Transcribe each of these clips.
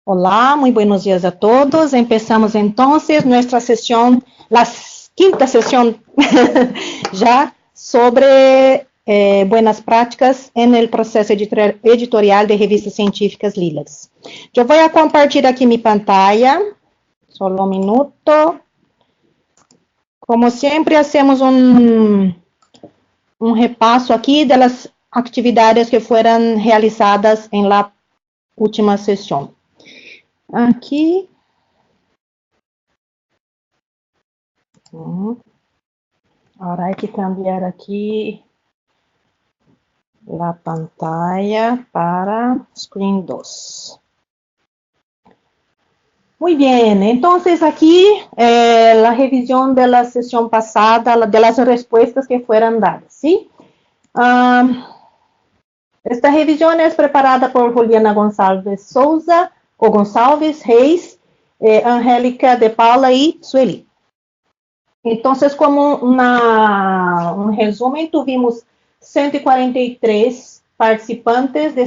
Hola, muy buenos días a todos. Empezamos entonces nuestra sesión, la quinta sesión ya sobre buenas prácticas en el proceso editorial de revistas científicas LILACS. Yo voy a compartir aquí mi pantalla, solo un minuto. Como siempre, hacemos un repaso aquí de las actividades que fueron realizadas en la última sesión. Aqui. Ahora hay que cambiar aquí la pantalla para Screen 2. Muy bien, entonces aquí la revisión de la sesión pasada, de las respuestas que fueron dadas, ¿sí? Esta revisión es preparada por Juliana Gonçalves Souza, o Gonçalves Reis, Angélica de Paula y Sueli. Entonces, como un resumen, tuvimos 143 participantes de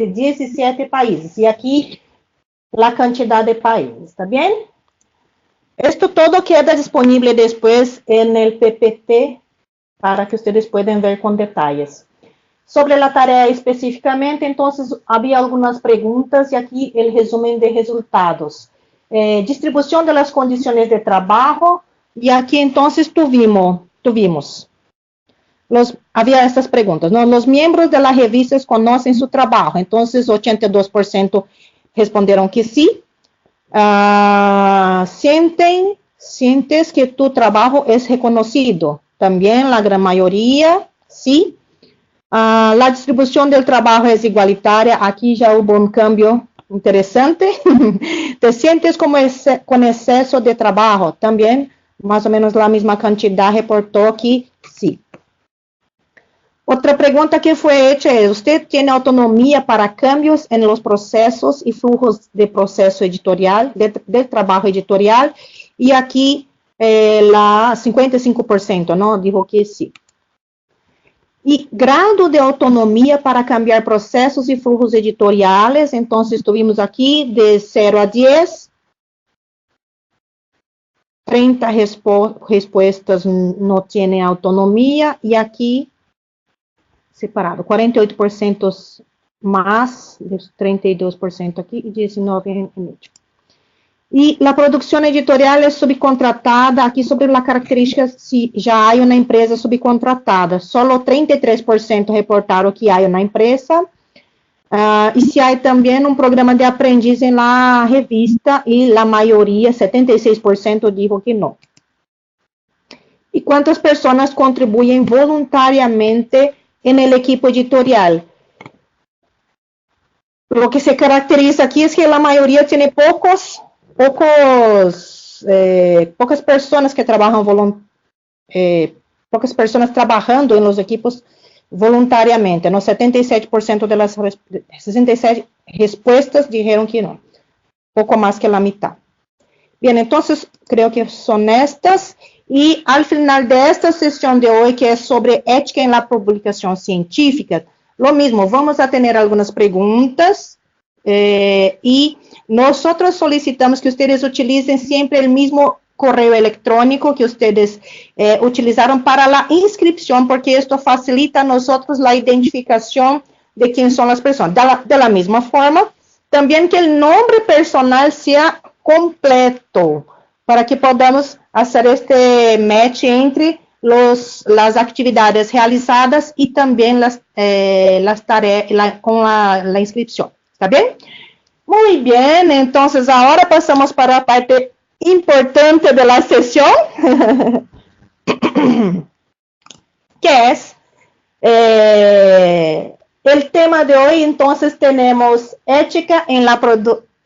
17 países. Y aquí la cantidad de países, ¿está bien? Esto todo queda disponible después en el PPT para que ustedes puedan ver con detalles. Sobre la tarea específicamente, entonces, había algunas preguntas y aquí el resumen de resultados. Distribución de las condiciones de trabajo, y aquí entonces tuvimos había estas preguntas, ¿no? Los miembros de las revistas conocen su trabajo, entonces 82% respondieron que sí. ¿Sientes que tu trabajo es reconocido? También la gran mayoría, sí. La distribución del trabajo es igualitaria, aquí ya hubo un cambio interesante. ¿Te sientes con exceso de trabajo? También más o menos la misma cantidad reportó aquí, sí. Otra pregunta que fue hecha es, ¿usted tiene autonomía para cambios en los procesos y flujos de proceso editorial, de trabajo editorial? Y aquí la 55%, ¿no? Dijo que sí. Y grado de autonomía para cambiar procesos y flujos editoriales, entonces tuvimos aquí de 0 a 10, 30 respuestas no tienen autonomía, y aquí, separado, 48% más, 32% aquí, y 19% en medio. Y la producción editorial es subcontratada, aquí sobre la característica si ya hay una empresa subcontratada, solo 33% reportaron que hay una empresa, y si hay también un programa de aprendiz en la revista, y la mayoría, 76%, dijo que no. ¿Y cuántas personas contribuyen voluntariamente en el equipo editorial? Lo que se caracteriza aquí es que la mayoría tiene pocas personas que trabajan pocas personas trabajando en los equipos voluntariamente, ¿no? 77% de las 67 respuestas dijeron que no, poco más que la mitad. Bien, entonces creo que son estas, y al final de esta sesión de hoy, que es sobre ética en la publicación científica, lo mismo, vamos a tener algunas preguntas, y nosotros solicitamos que ustedes utilicen siempre el mismo correo electrónico que ustedes utilizaron para la inscripción, porque esto facilita a nosotros la identificación de quién son las personas. De la misma forma, también que el nombre personal sea completo, para que podamos hacer este match entre las actividades realizadas y también las tareas con la inscripción. ¿Está bien? Muy bien, entonces ahora pasamos para la parte importante de la sesión, que es el tema de hoy. Entonces tenemos ética en la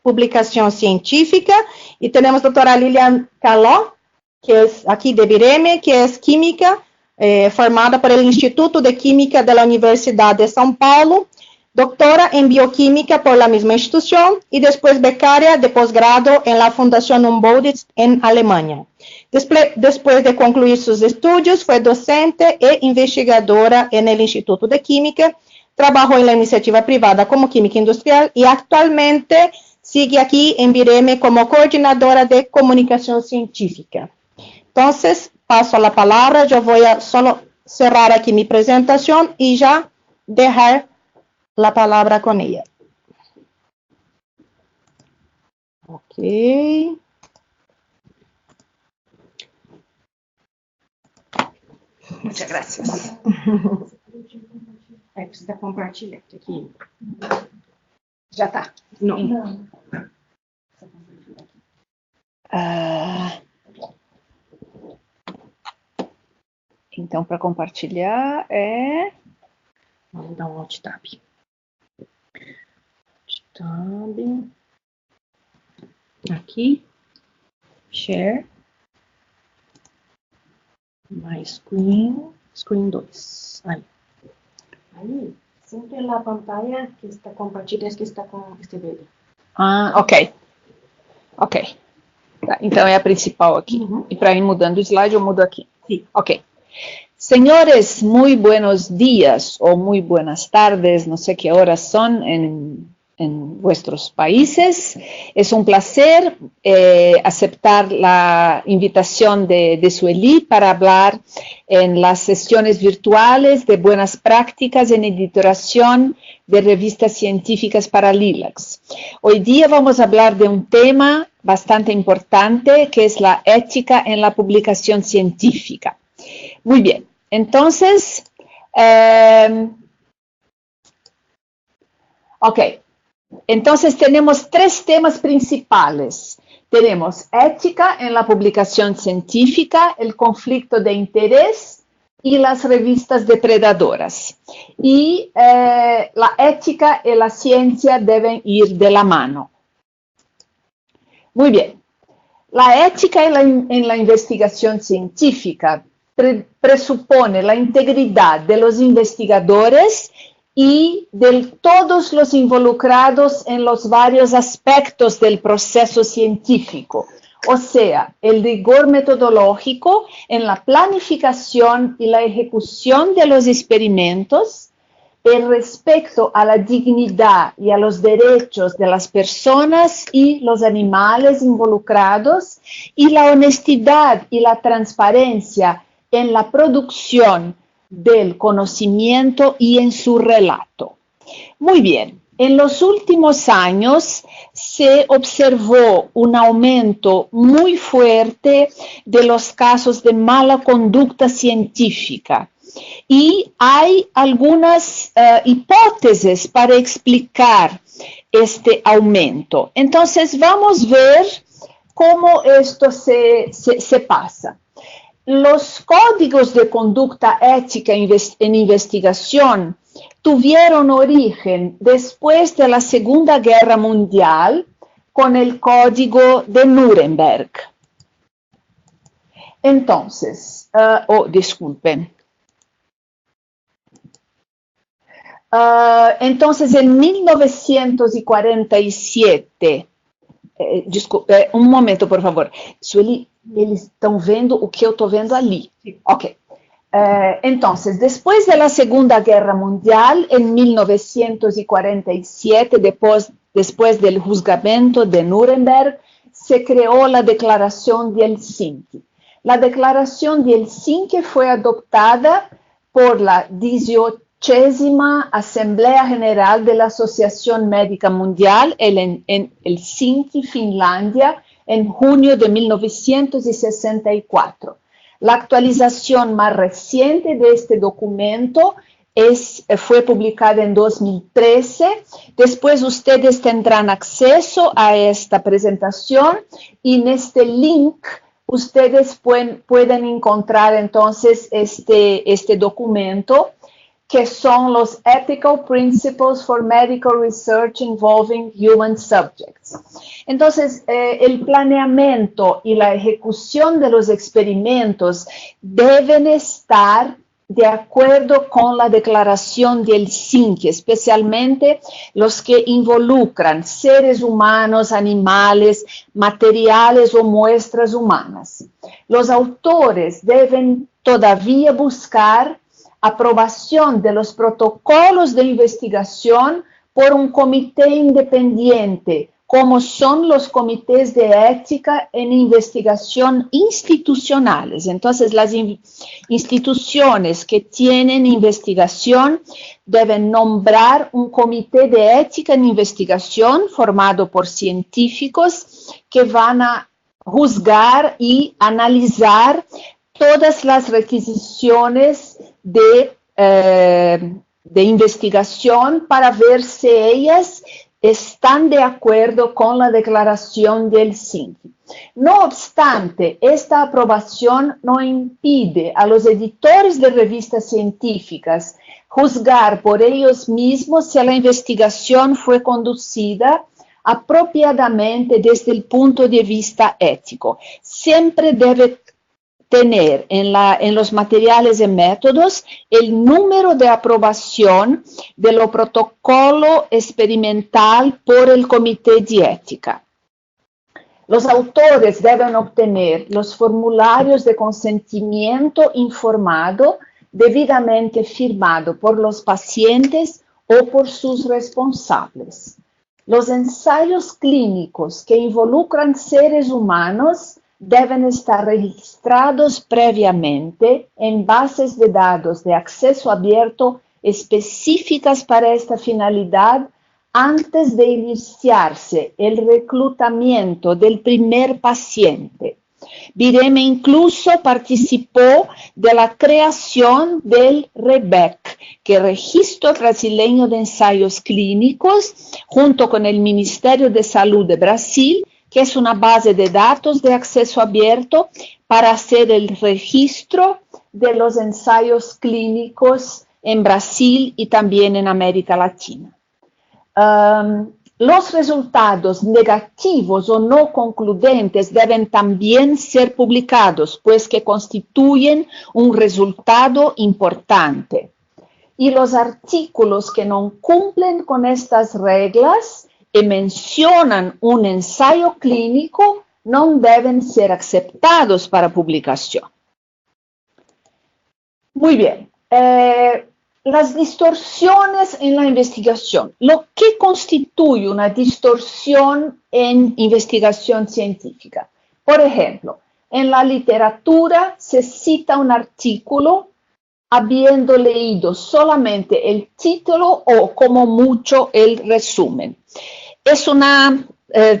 publicación científica, y tenemos doctora Lilian Caló, que es aquí de Bireme, que es química, formada por el Instituto de Química de la Universidad de São Paulo, doctora en bioquímica por la misma institución, y después becaria de posgrado en la Fundación Humboldt en Alemania. Después de concluir sus estudios, fue docente e investigadora en el Instituto de Química trabajó en la iniciativa privada como química industrial y actualmente sigue aquí en Vireme como coordinadora de comunicación científica. Entonces, paso la palabra, yo voy a solo cerrar aquí mi presentación y ya dejar la palabra con ella. Ok. Muchas gracias. Precisa compartilhar aqui. Já está. Não. Então, para compartilhar é... Vamos dar um Alt Tab. Tab. Aqui. Share. My screen. Screen 2. Aí. Aí, sempre na pantalla que está compartilhada, que está com este verde. Ah, ok. Ok. Tá, então é a principal aqui. E para ir mudando o slide, eu mudo aqui. Sim. Ok. Señores, muy buenos días o muy buenas tardes, no sé qué horas son en vuestros países. Es un placer aceptar la invitación de Sueli para hablar en las sesiones virtuales de buenas prácticas en editoración de revistas científicas para LILACS. Hoy día vamos a hablar de un tema bastante importante que es la ética en la publicación científica. Muy bien, entonces, ok, entonces tenemos tres temas principales. Tenemos ética en la publicación científica, el conflicto de interés y las revistas depredadoras. Y la ética y la ciencia deben ir de la mano. Muy bien, la ética en la investigación científica presupone la integridad de los investigadores y de todos los involucrados en los varios aspectos del proceso científico, o sea, el rigor metodológico en la planificación y la ejecución de los experimentos, el respeto a la dignidad y a los derechos de las personas y los animales involucrados, y la honestidad y la transparencia en la producción del conocimiento y en su relato. Muy bien, en los últimos años se observó un aumento muy fuerte de los casos de mala conducta científica y hay algunas hipótesis para explicar este aumento. Entonces vamos a ver cómo esto se pasa. Los códigos de conducta ética en investigación tuvieron origen después de la Segunda Guerra Mundial con el Código de Nuremberg. Entonces, disculpen. Entonces, en 1947, desculpe, um momento, por favor. Sueli, eles estão vendo o que eu estou vendo ali. Ok. Entonces, después de la Segunda Guerra Mundial, en 1947, después del juzgamiento de Nuremberg, se creó la Declaración de Helsinki. La Declaración de Helsinki fue adoptada por la 18ª Asamblea General de la Asociación Médica Mundial en Helsinki, Finlandia, en junio de 1964. La actualización más reciente de este documento fue publicada en 2013. Después ustedes tendrán acceso a esta presentación y en este link ustedes pueden encontrar entonces este documento, que son los Ethical Principles for Medical Research Involving Human Subjects. Entonces, el planeamiento y la ejecución de los experimentos deben estar de acuerdo con la Declaración de Helsinki, especialmente los que involucran seres humanos, animales, materiales o muestras humanas. Los autores deben todavía buscar aprobación de los protocolos de investigación por un comité independiente, como son los comités de ética en investigación institucionales. Entonces, las instituciones que tienen investigación deben nombrar un comité de ética en investigación formado por científicos que van a juzgar y analizar todas las requisiciones de investigación para ver si ellas están de acuerdo con la declaración del SINCI. No obstante, esta aprobación no impide a los editores de revistas científicas juzgar por ellos mismos si la investigación fue conducida apropiadamente desde el punto de vista ético. Siempre debe tener en los materiales y métodos el número de aprobación de lo protocolo experimental por el comité de ética. Los autores deben obtener los formularios de consentimiento informado debidamente firmado por los pacientes o por sus responsables. Los ensayos clínicos que involucran seres humanos deben estar registrados previamente en bases de datos de acceso abierto específicas para esta finalidad antes de iniciarse el reclutamiento del primer paciente. Vireme incluso participó de la creación del REBEC, que es el Registro Brasileño de Ensayos Clínicos, junto con el Ministerio de Salud de Brasil, que es una base de datos de acceso abierto para hacer el registro de los ensayos clínicos en Brasil y también en América Latina. Los resultados negativos o no concluyentes deben también ser publicados, pues que constituyen un resultado importante. Y los artículos que no cumplen con estas reglas y mencionan un ensayo clínico no deben ser aceptados para publicación. Muy bien. Las distorsiones en la investigación. Lo que constituye una distorsión en investigación científica. Por ejemplo, en la literatura se cita un artículo habiendo leído solamente el título o como mucho el resumen. Es una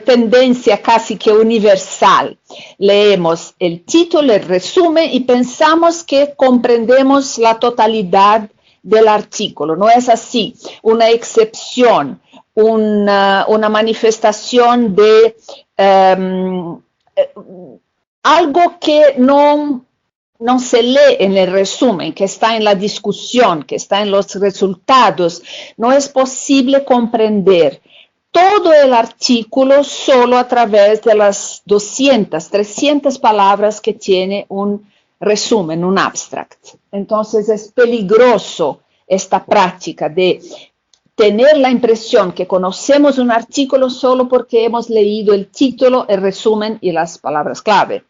tendencia casi que universal. Leemos el título, el resumen y pensamos que comprendemos la totalidad del artículo. No es así. Una excepción, una manifestación de algo que no se lee en el resumen, que está en la discusión, que está en los resultados. No es posible comprender todo el artículo solo a través de las 200, 300 palabras que tiene un resumen, un abstract. Entonces es peligroso esta práctica de tener la impresión que conocemos un artículo solo porque hemos leído el título, el resumen y las palabras clave.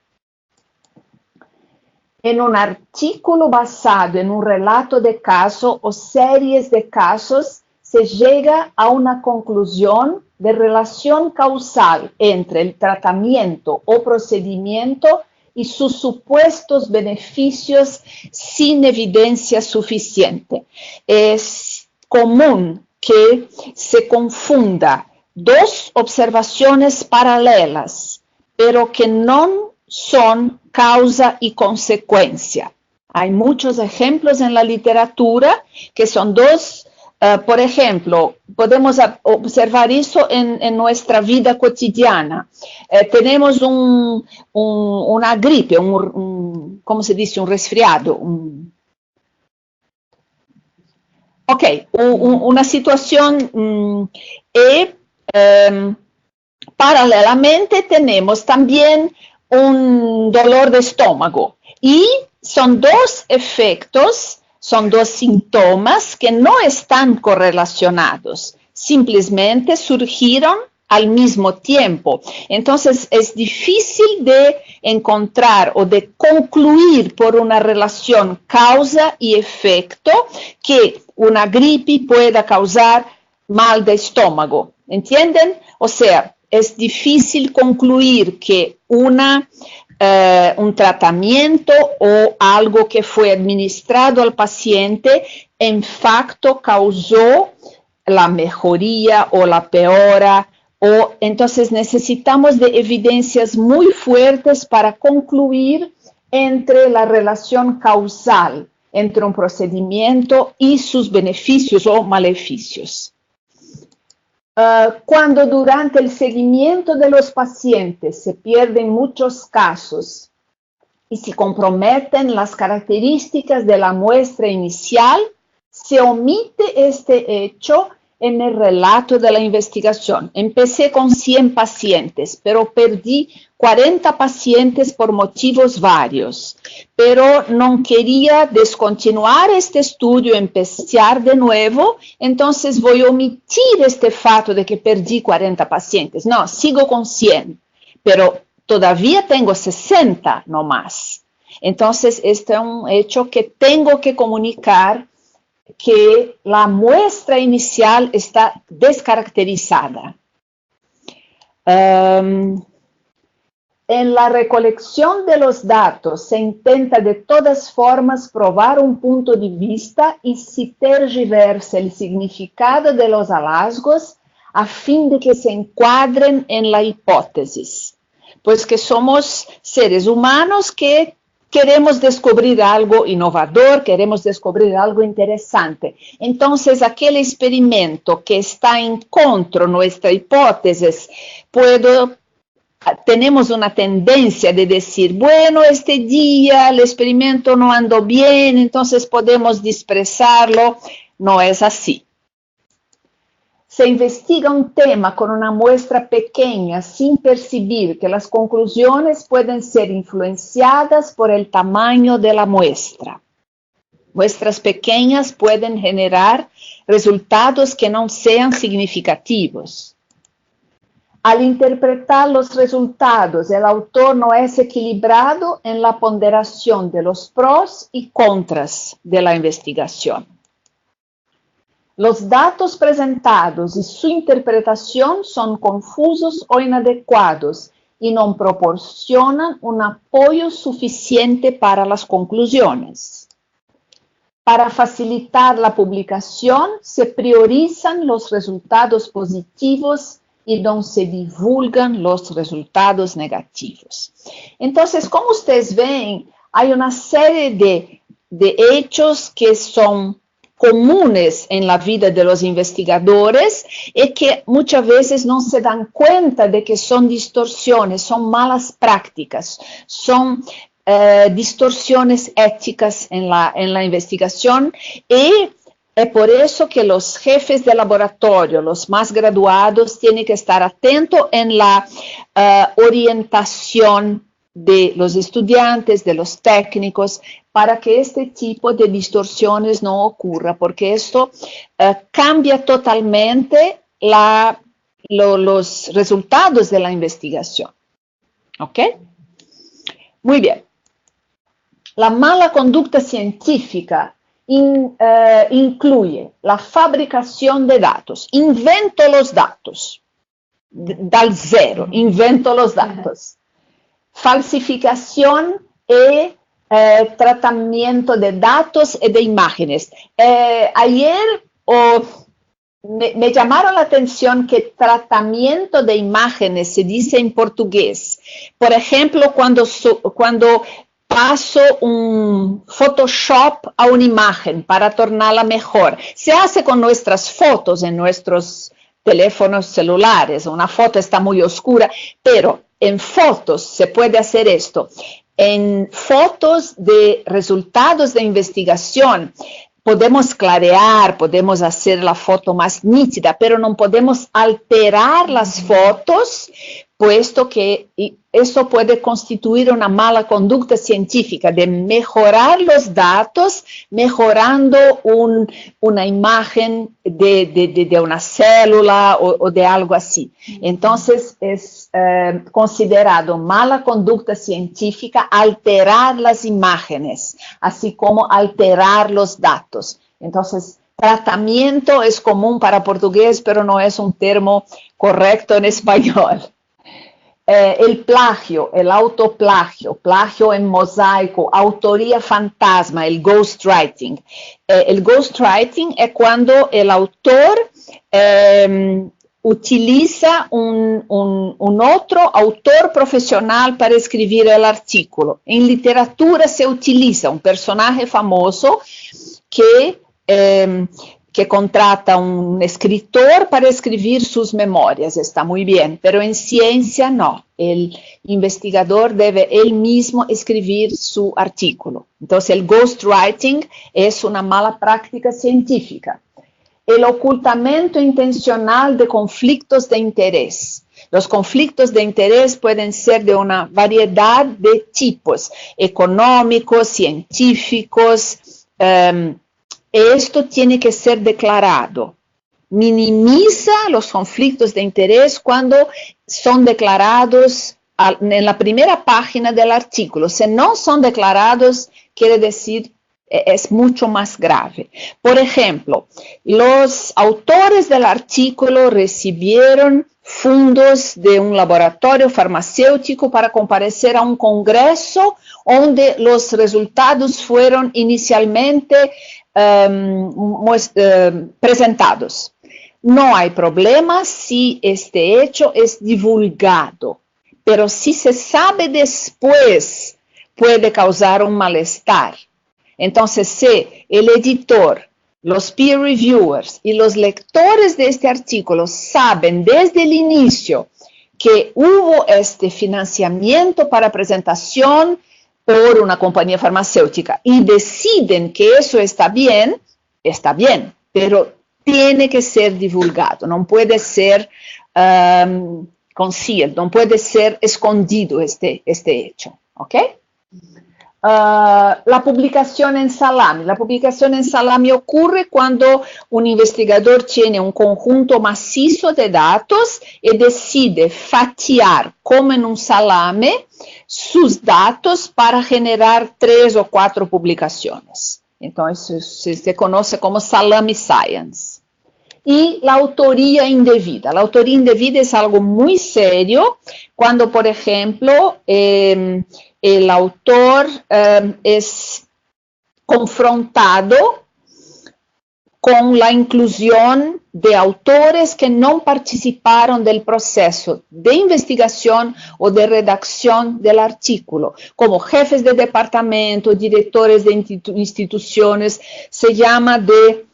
En un artículo basado en un relato de caso o series de casos, se llega a una conclusión de relación causal entre el tratamiento o procedimiento y sus supuestos beneficios sin evidencia suficiente. Es común que se confunda dos observaciones paralelas, pero que no son causa y consecuencia. Hay muchos ejemplos en la literatura que son dos. Por ejemplo, podemos observar eso en nuestra vida cotidiana. Tenemos una gripe, ¿cómo se dice? Un resfriado. Una situación paralelamente tenemos también un dolor de estómago y son dos efectos. Son dos síntomas que no están correlacionados, simplemente surgieron al mismo tiempo. Entonces es difícil de encontrar o de concluir por una relación causa y efecto que una gripe pueda causar mal de estómago. ¿Entienden? O sea, es difícil concluir que un tratamiento o algo que fue administrado al paciente en facto causó la mejoría o la peora. Entonces necesitamos de evidencias muy fuertes para concluir entre la relación causal entre un procedimiento y sus beneficios o maleficios. Cuando durante el seguimiento de los pacientes se pierden muchos casos y se comprometen las características de la muestra inicial, se omite este hecho en el relato de la investigación. Empecé con 100 pacientes, pero perdí 40 pacientes por motivos varios. Pero no quería descontinuar este estudio, empezar de nuevo, entonces voy a omitir este fato de que perdí 40 pacientes. No, sigo con 100, pero todavía tengo 60 no más. Entonces, este es un hecho que tengo que comunicar, que la muestra inicial está descaracterizada. En la recolección de los datos se intenta de todas formas probar un punto de vista y se tergiversa el significado de los hallazgos a fin de que se encuadren en la hipótesis, pues que somos seres humanos que queremos descubrir algo innovador, queremos descubrir algo interesante. Entonces, aquel experimento que está en contra de nuestra hipótesis, tenemos una tendencia de decir, bueno, este día el experimento no andó bien, entonces podemos despreciarlo. No es así. Se investiga un tema con una muestra pequeña sin percibir que las conclusiones pueden ser influenciadas por el tamaño de la muestra. Muestras pequeñas pueden generar resultados que no sean significativos. Al interpretar los resultados, el autor no es equilibrado en la ponderación de los pros y contras de la investigación. Los datos presentados y su interpretación son confusos o inadecuados y no proporcionan un apoyo suficiente para las conclusiones. Para facilitar la publicación, se priorizan los resultados positivos y no se divulgan los resultados negativos. Entonces, como ustedes ven, hay una serie de hechos que son comunes en la vida de los investigadores y que muchas veces no se dan cuenta de que son distorsiones, son malas prácticas, son distorsiones éticas en la investigación y es por eso que los jefes de laboratorio, los más graduados, tienen que estar atentos en la orientación de los estudiantes, de los técnicos, para que este tipo de distorsiones no ocurra, porque esto cambia totalmente los resultados de la investigación. ¿Ok? Muy bien. La mala conducta científica incluye la fabricación de datos. Invento los datos. Dal cero, invento los datos. Falsificación y tratamiento de datos y de imágenes. Ayer me llamaron la atención que tratamiento de imágenes se dice en portugués. Por ejemplo, cuando paso un Photoshop a una imagen para tornarla mejor. Se hace con nuestras fotos en nuestros teléfonos celulares. Una foto está muy oscura, pero en fotos se puede hacer esto. En fotos de resultados de investigación podemos clarear, podemos hacer la foto más nítida, pero no podemos alterar las fotos puesto que eso puede constituir una mala conducta científica de mejorar los datos, mejorando una imagen de una célula o de algo así. Entonces es considerado mala conducta científica alterar las imágenes, así como alterar los datos. Entonces, tratamiento es común para portugués, pero no es un término correcto en español. El plagio, el autoplagio, plagio en mosaico, autoría fantasma, el ghostwriting. El ghostwriting es cuando el autor utiliza un otro autor profesional para escribir el artículo. En literatura se utiliza un personaje famoso que contrata un escritor para escribir sus memorias, está muy bien, pero en ciencia no, el investigador debe él mismo escribir su artículo. Entonces el ghostwriting es una mala práctica científica. El ocultamiento intencional de conflictos de interés. Los conflictos de interés pueden ser de una variedad de tipos, económicos, científicos. Esto tiene que ser declarado. Minimiza los conflictos de interés cuando son declarados en la primera página del artículo. Si no son declarados, quiere decir es mucho más grave. Por ejemplo, los autores del artículo recibieron fondos de un laboratorio farmacéutico para comparecer a un congreso donde los resultados fueron inicialmente presentados. No hay problema si este hecho es divulgado, pero si se sabe después puede causar un malestar. Entonces, si el editor, los peer reviewers y los lectores de este artículo saben desde el inicio que hubo este financiamiento para presentación por una compañía farmacéutica y deciden que eso está bien, pero tiene que ser divulgado, no puede ser concealed, no puede ser escondido este hecho, ¿ok? La publicación en salami. La publicación en salami ocurre cuando un investigador tiene un conjunto macizo de datos y decide fatiar, como en un salame, sus datos para generar 3 o 4 publicaciones. Entonces, se conoce como salami science. Y la autoría indebida. La autoría indebida es algo muy serio cuando, por ejemplo, el autor es confrontado con la inclusión de autores que no participaron del proceso de investigación o de redacción del artículo, como jefes de departamento, directores de instituciones, se llama de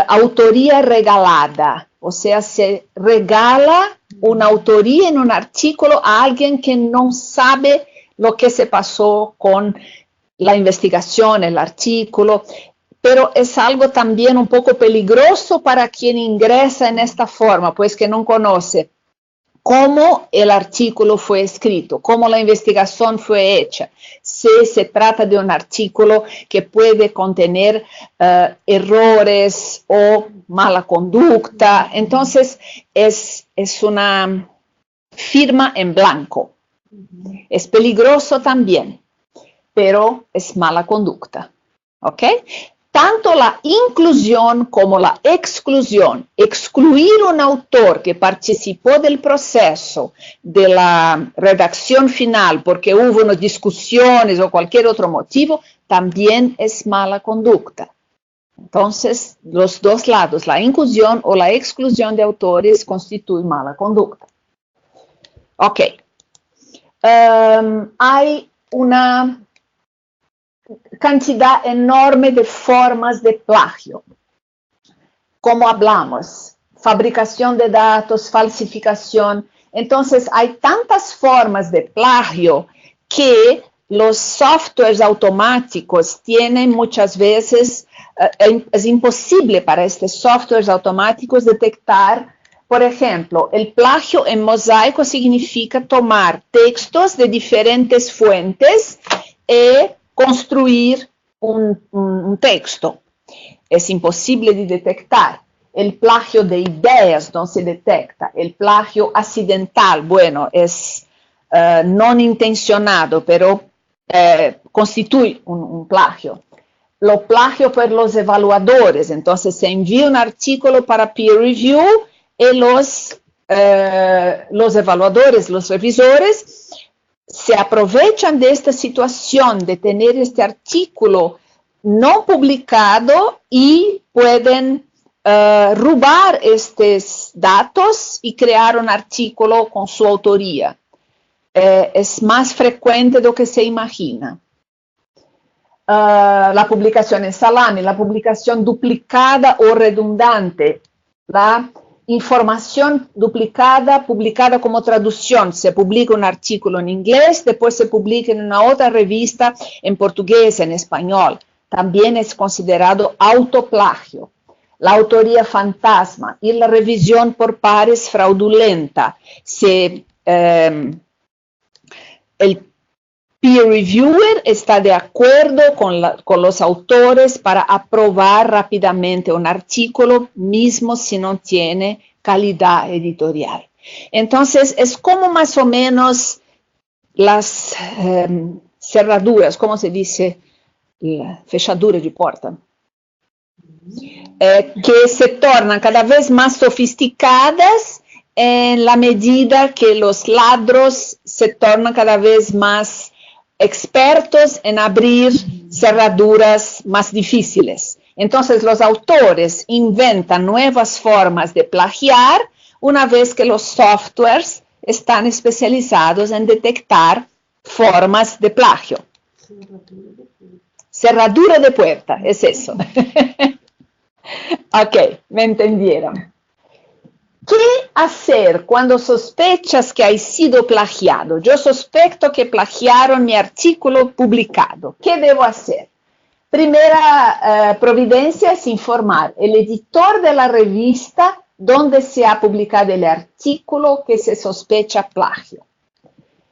autoría regalada, o sea, se regala una autoría en un artículo a alguien que no sabe lo que se pasó con la investigación, el artículo, pero es algo también un poco peligroso para quien ingresa en esta forma, pues que no conoce cómo el artículo fue escrito, cómo la investigación fue hecha, si se trata de un artículo que puede contener errores o mala conducta. Entonces, es una firma en blanco. Es peligroso también, pero es mala conducta, ¿ok? Tanto la inclusión como la exclusión, excluir un autor que participó del proceso de la redacción final porque hubo unas discusiones o cualquier otro motivo, también es mala conducta. Entonces, los dos lados, la inclusión o la exclusión de autores constituyen mala conducta. Ok. Hay una cantidad enorme de formas de plagio. Como hablamos, fabricación de datos, falsificación. Entonces, hay tantas formas de plagio que los softwares automáticos tienen muchas veces, es imposible para estos softwares automáticos detectar Por ejemplo, el plagio en mosaico significa tomar textos de diferentes fuentes y construir un texto. Es imposible de detectar. El plagio de ideas no se detecta. El plagio accidental, bueno, es no intencionado, pero constituye un plagio. Lo plagio por los evaluadores, entonces se envía un artículo para peer review y los evaluadores, los revisores, se aprovechan de esta situación de tener este artículo no publicado y pueden robar estos datos y crear un artículo con su autoría. Es más frecuente de lo que se imagina. La publicación en salami, la publicación duplicada o redundante, la información duplicada, publicada como traducción. Se publica un artículo en inglés, después se publica en una otra revista en portugués, en español. También es considerado autoplagio. La autoría fantasma y la revisión por pares fraudulenta. El peer reviewer está de acuerdo con los autores para aprobar rápidamente un artículo, mismo si no tiene calidad editorial. Entonces, es como más o menos las cerraduras, ¿cómo se dice? La fechadura de puerta. Que se tornan cada vez más sofisticadas en la medida que los ladros se tornan cada vez más expertos en abrir cerraduras más difíciles. Entonces los autores inventan nuevas formas de plagiar una vez que los softwares están especializados en detectar formas de plagio. Cerradura de puerta, es eso. Ok, me entendieron. ¿Qué hacer cuando sospechas que has sido plagiado? Yo sospecho que plagiaron mi artículo publicado. ¿Qué debo hacer? Primera providencia es informar al editor de la revista donde se ha publicado el artículo que se sospecha plagio.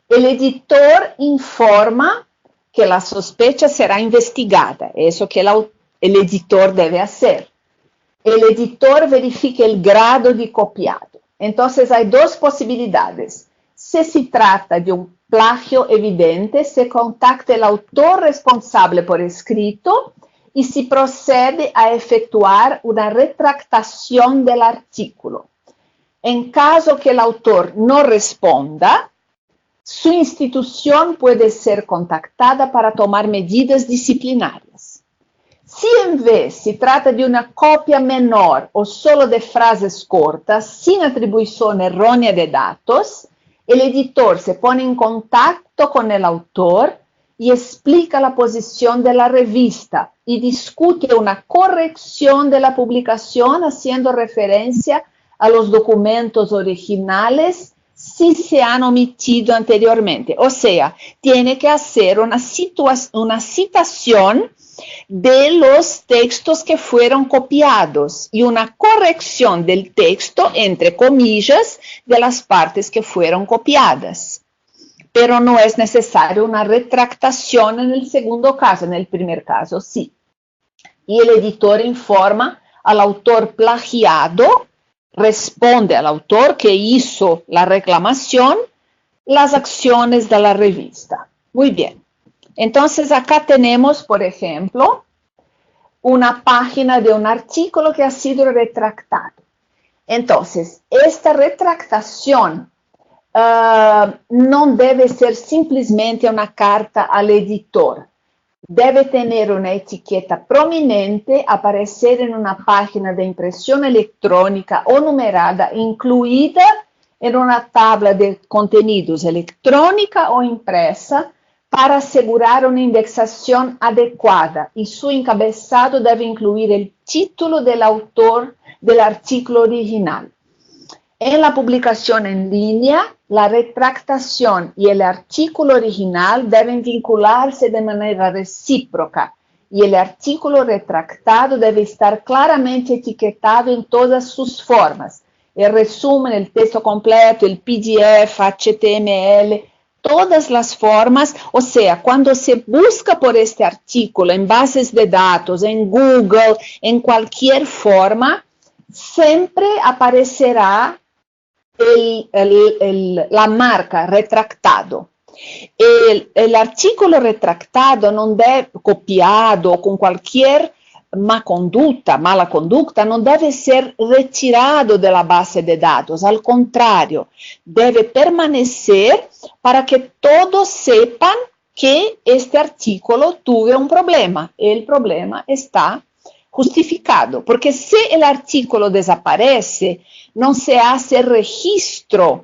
El editor informa que la sospecha será investigada. Eso que el editor debe hacer. El editor verifica el grado de copiado. Entonces hay dos posibilidades. Si se trata de un plagio evidente, se contacta el autor responsable por escrito y se procede a efectuar una retractación del artículo. En caso que el autor no responda, su institución puede ser contactada para tomar medidas disciplinarias. Si en vez se trata de una copia menor o solo de frases cortas, sin atribución errónea de datos, el editor se pone en contacto con el autor y explica la posición de la revista y discute una corrección de la publicación haciendo referencia a los documentos originales si se han omitido anteriormente. O sea, tiene que hacer una citación de los textos que fueron copiados y una corrección del texto, entre comillas, de las partes que fueron copiadas. Pero no es necesario una retractación en el segundo caso, en el primer caso sí. Y el editor informa al autor plagiado, responde al autor que hizo la reclamación, las acciones de la revista. Muy bien. Entonces acá tenemos, por ejemplo, una página de un artículo que ha sido retractado. Entonces, esta retractación no debe ser simplemente una carta al editor. Debe tener una etiqueta prominente, aparecer en una página de impresión electrónica o numerada, incluida en una tabla de contenidos electrónica o impresa, para asegurar una indexación adecuada y su encabezado debe incluir el título del autor del artículo original. En la publicación en línea, la retractación y el artículo original deben vincularse de manera recíproca y el artículo retractado debe estar claramente etiquetado en todas sus formas. el resumen, el texto completo, el PDF, HTML, todas las formas, o sea, cuando se busca por este artículo en bases de datos, en Google, en cualquier forma, siempre aparecerá la marca retractado. El artículo retractado non deve, copiado con cualquier mala conducta, non deve ser retirado de la base de datos. Al contrario, debe permanecer para que todos sepan que este artículo tuvo un problema. El problema está justificado, porque si el artículo desaparece, no se hace registro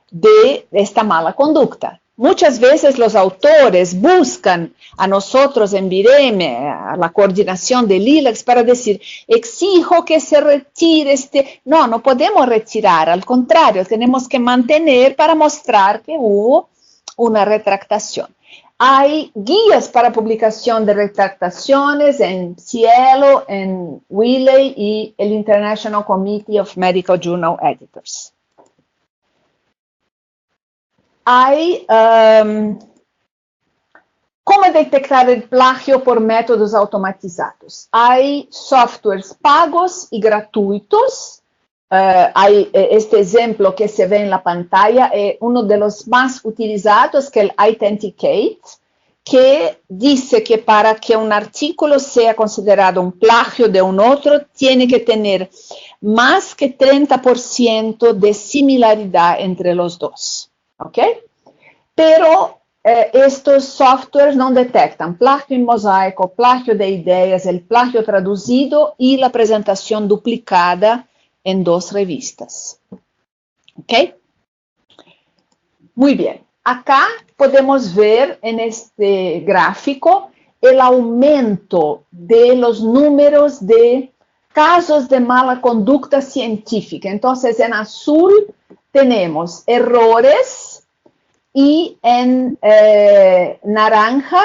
de esta mala conducta. Muchas veces los autores buscan a nosotros en Vireme, a la coordinación del ILAX, para decir, exijo que se retire este. No, no podemos retirar, al contrario, tenemos que mantener para mostrar que hubo una retractación. Hay guías para publicación de retractaciones en Cielo, en Wiley y el International Committee of Medical Journal Editors. Hay cómo detectar el plagio por métodos automatizados. Hay softwares pagos y gratuitos. Hay este ejemplo que se ve en la pantalla, uno de los más utilizados, que es el Authenticate, que dice que para que un artículo sea considerado un plagio de un otro, tiene que tener más que 30% de similaridad entre los dos. ¿Ok? Pero estos softwares no detectan plagio en mosaico, plagio de ideas, el plagio traducido y la presentación duplicada en dos revistas. ¿Ok? Muy bien. Acá podemos ver en este gráfico el aumento de los números de casos de mala conducta científica. Entonces, en azul tenemos errores y en naranja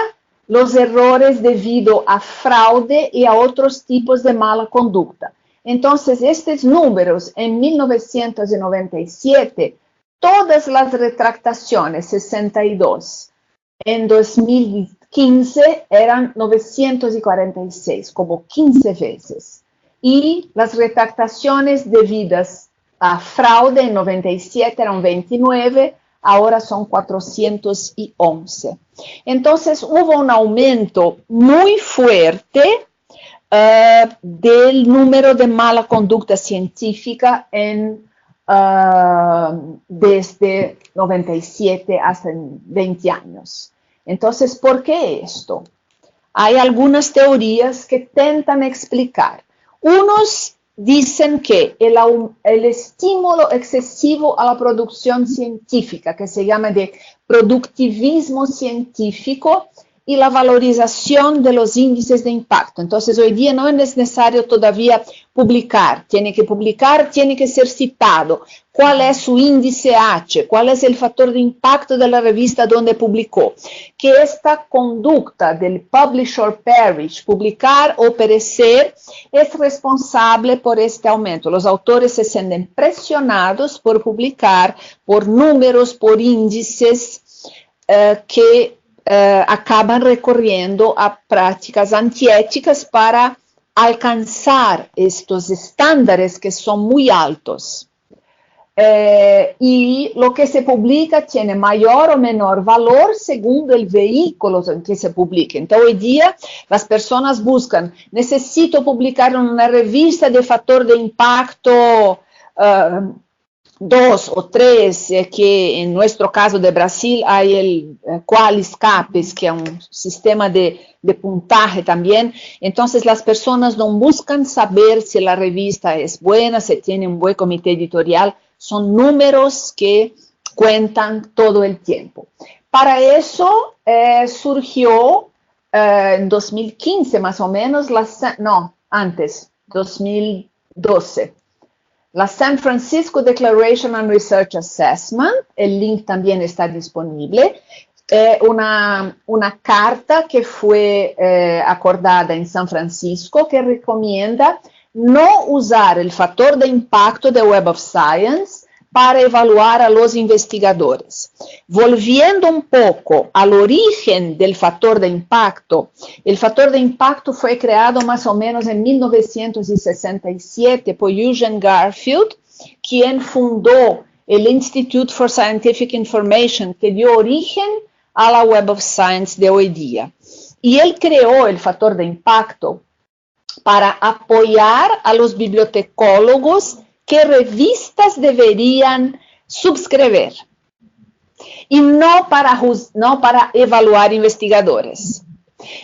los errores debido a fraude y a otros tipos de mala conducta. Entonces, estos números en 1997, todas las retractaciones, 62, en 2015 eran 946, como 15 veces. Y las retractaciones debidas a fraude en 97 eran 29, ahora son 411. Entonces hubo un aumento muy fuerte del número de mala conducta científica desde 97 hasta 20 años. Entonces, ¿por qué esto? Hay algunas teorías que intentan explicar. Unos dicen que el estímulo excesivo a la producción científica, que se llama de productivismo científico, y la valorización de los índices de impacto. Entonces, hoy día no es necesario todavía publicar, tiene que ser citado. ¿Cuál es su índice H? ¿Cuál es el factor de impacto de la revista donde publicó? Que esta conducta del publish or perish, publicar o perecer, es responsable por este aumento. Los autores se sienten presionados por publicar, por números, por índices que acaban recorriendo a prácticas antiéticas para alcanzar estos estándares que son muy altos. Y lo que se publica tiene mayor o menor valor según el vehículo en que se publique. Entonces, hoy día las personas buscan, necesito publicar en una revista de factor de impacto 2 o 3, que en nuestro caso de Brasil hay el Qualiscapes, que es un sistema de puntaje también. Entonces las personas no buscan saber si la revista es buena, si tiene un buen comité editorial, son números que cuentan todo el tiempo. Para eso surgió en 2015 más o menos, 2012. La San Francisco Declaration and Research Assessment, el link también está disponible, una carta que fue acordada en San Francisco que recomienda no usar el factor de impacto de Web of Science para evaluar a los investigadores. Volviendo un poco al origen del factor de impacto, el factor de impacto fue creado más o menos en 1967 por Eugene Garfield, quien fundó el Institute for Scientific Information, que dio origen a la Web of Science de hoy día. Y él creó el factor de impacto para apoyar a los bibliotecólogos qué revistas deberían suscribir y no para evaluar investigadores.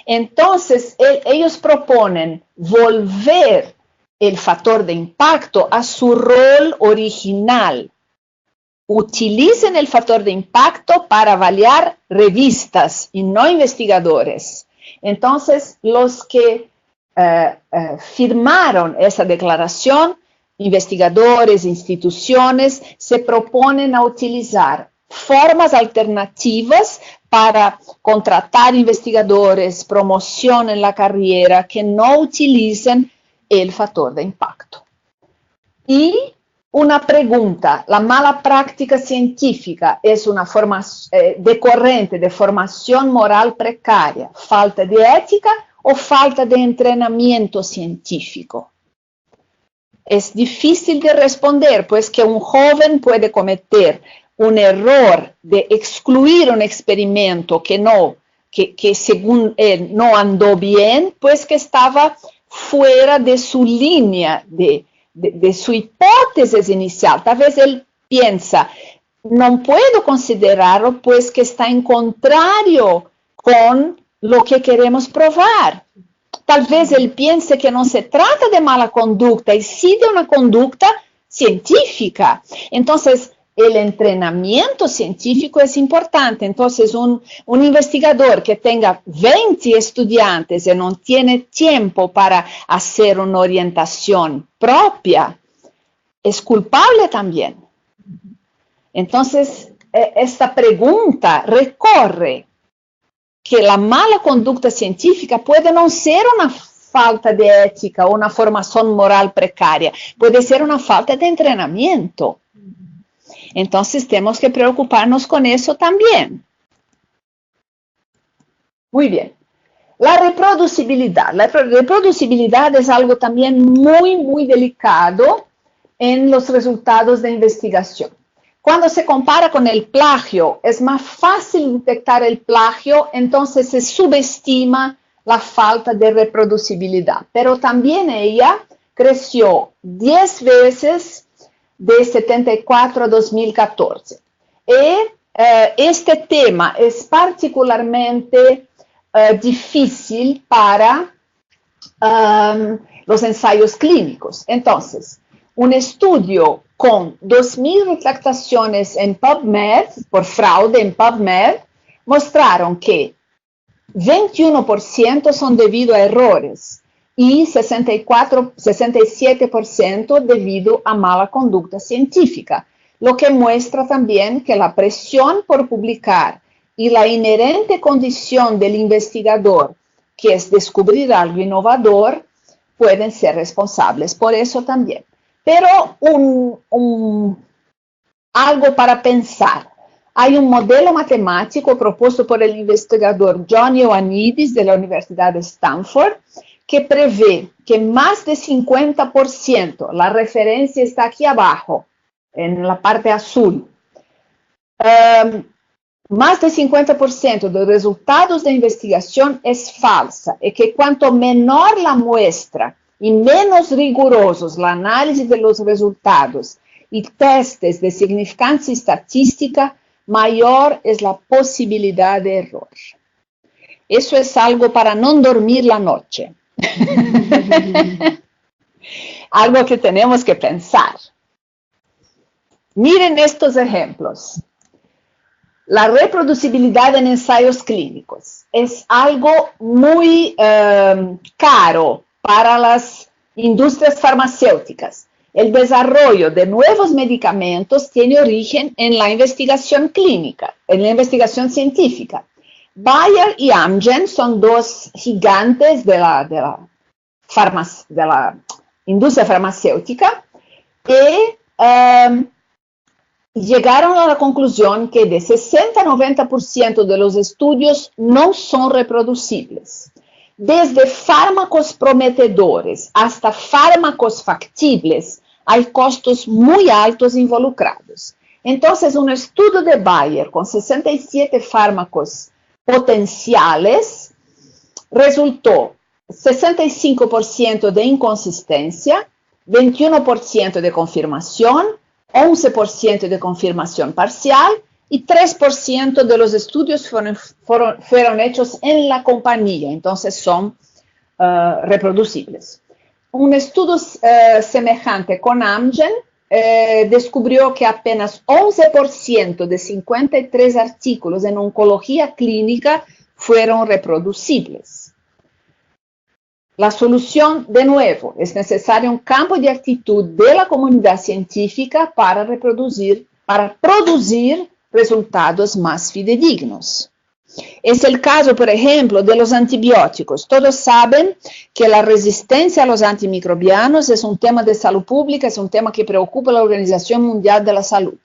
Entonces, ellos proponen volver el factor de impacto a su rol original. Utilicen el factor de impacto para avaliar revistas y no investigadores. Entonces, los que firmaron esa declaración, investigadores, instituciones, se proponen a utilizar formas alternativas para contratar investigadores, promoción en la carrera, que no utilicen el factor de impacto. Y una pregunta: ¿la mala práctica científica es una decorrente de formación moral precaria, falta de ética o falta de entrenamiento científico? Es difícil de responder, pues que un joven puede cometer un error de excluir un experimento que según él no andó bien, pues que estaba fuera de su línea, de su hipótesis inicial. Tal vez él piensa, no puedo considerarlo, pues que está en contrario con lo que queremos probar. Tal vez él piense que no se trata de mala conducta, y sí de una conducta científica. Entonces, el entrenamiento científico es importante. Entonces, un investigador que tenga 20 estudiantes y no tiene tiempo para hacer una orientación propia, es culpable también. Entonces, esta pregunta recorre que la mala conducta científica puede no ser una falta de ética o una formación moral precaria, puede ser una falta de entrenamiento. Entonces tenemos que preocuparnos con eso también. Muy bien. La reproducibilidad. La reproducibilidad es algo también muy, muy delicado en los resultados de investigación. Cuando se compara con el plagio, es más fácil detectar el plagio, entonces se subestima la falta de reproducibilidad. Pero también ella creció 10 veces de 74 a 2014. Este tema es particularmente difícil para los ensayos clínicos. Entonces, un estudio con 2.000 retractaciones en PubMed, por fraude en PubMed, mostraron que 21% son debido a errores y 67% debido a mala conducta científica, lo que muestra también que la presión por publicar y la inherente condición del investigador, que es descubrir algo innovador, pueden ser responsables por eso también. Pero algo para pensar. Hay un modelo matemático propuesto por el investigador John Ioannidis de la Universidad de Stanford, que prevé que más de 50%, la referencia está aquí abajo, en la parte azul, más de 50% de los resultados de investigación es falsa, y que cuanto menor la muestra y menos rigurosos el análisis de los resultados y testes de significancia estadística, mayor es la posibilidad de error. Eso es algo para no dormir la noche. Algo que tenemos que pensar. Miren estos ejemplos. La reproducibilidad en ensayos clínicos es algo muy caro para las industrias farmacéuticas. El desarrollo de nuevos medicamentos tiene origen en la investigación clínica, en la investigación científica. Bayer y Amgen son dos gigantes de la industria farmacéutica y llegaron a la conclusión que de 60 a 90% de los estudios no son reproducibles. Desde fármacos prometedores hasta fármacos factibles, hay costos muy altos involucrados. Entonces, un estudio de Bayer con 67 fármacos potenciales resultó 65% de inconsistencia, 21% de confirmación, 11% de confirmación parcial y 3% de los estudios fueron hechos en la compañía, entonces son reproducibles. Un estudio semejante con Amgen descubrió que apenas 11% de 53 artículos en oncología clínica fueron reproducibles. La solución, de nuevo, es necesario un cambio de actitud de la comunidad científica para producir resultados más fidedignos. Es el caso, por ejemplo, de los antibióticos. Todos saben que la resistencia a los antimicrobianos es un tema de salud pública, es un tema que preocupa a la Organización Mundial de la Salud.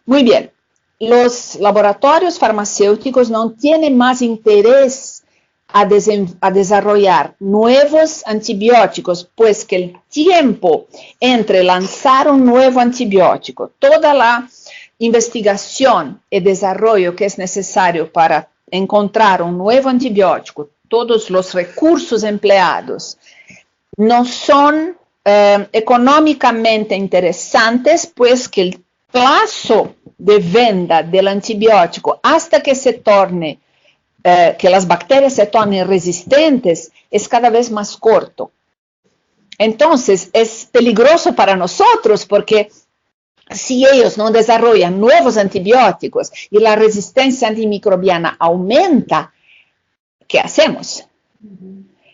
Muy bien, los laboratorios farmacéuticos no tienen más interés a desarrollar nuevos antibióticos, pues que el tiempo entre lanzar un nuevo antibiótico, toda la investigación y desarrollo que es necesario para encontrar un nuevo antibiótico, todos los recursos empleados, no son económicamente interesantes, pues que el plazo de venta del antibiótico hasta que se torne que las bacterias se tornen resistentes, es cada vez más corto. Entonces, es peligroso para nosotros porque si ellos no desarrollan nuevos antibióticos y la resistencia antimicrobiana aumenta, ¿qué hacemos?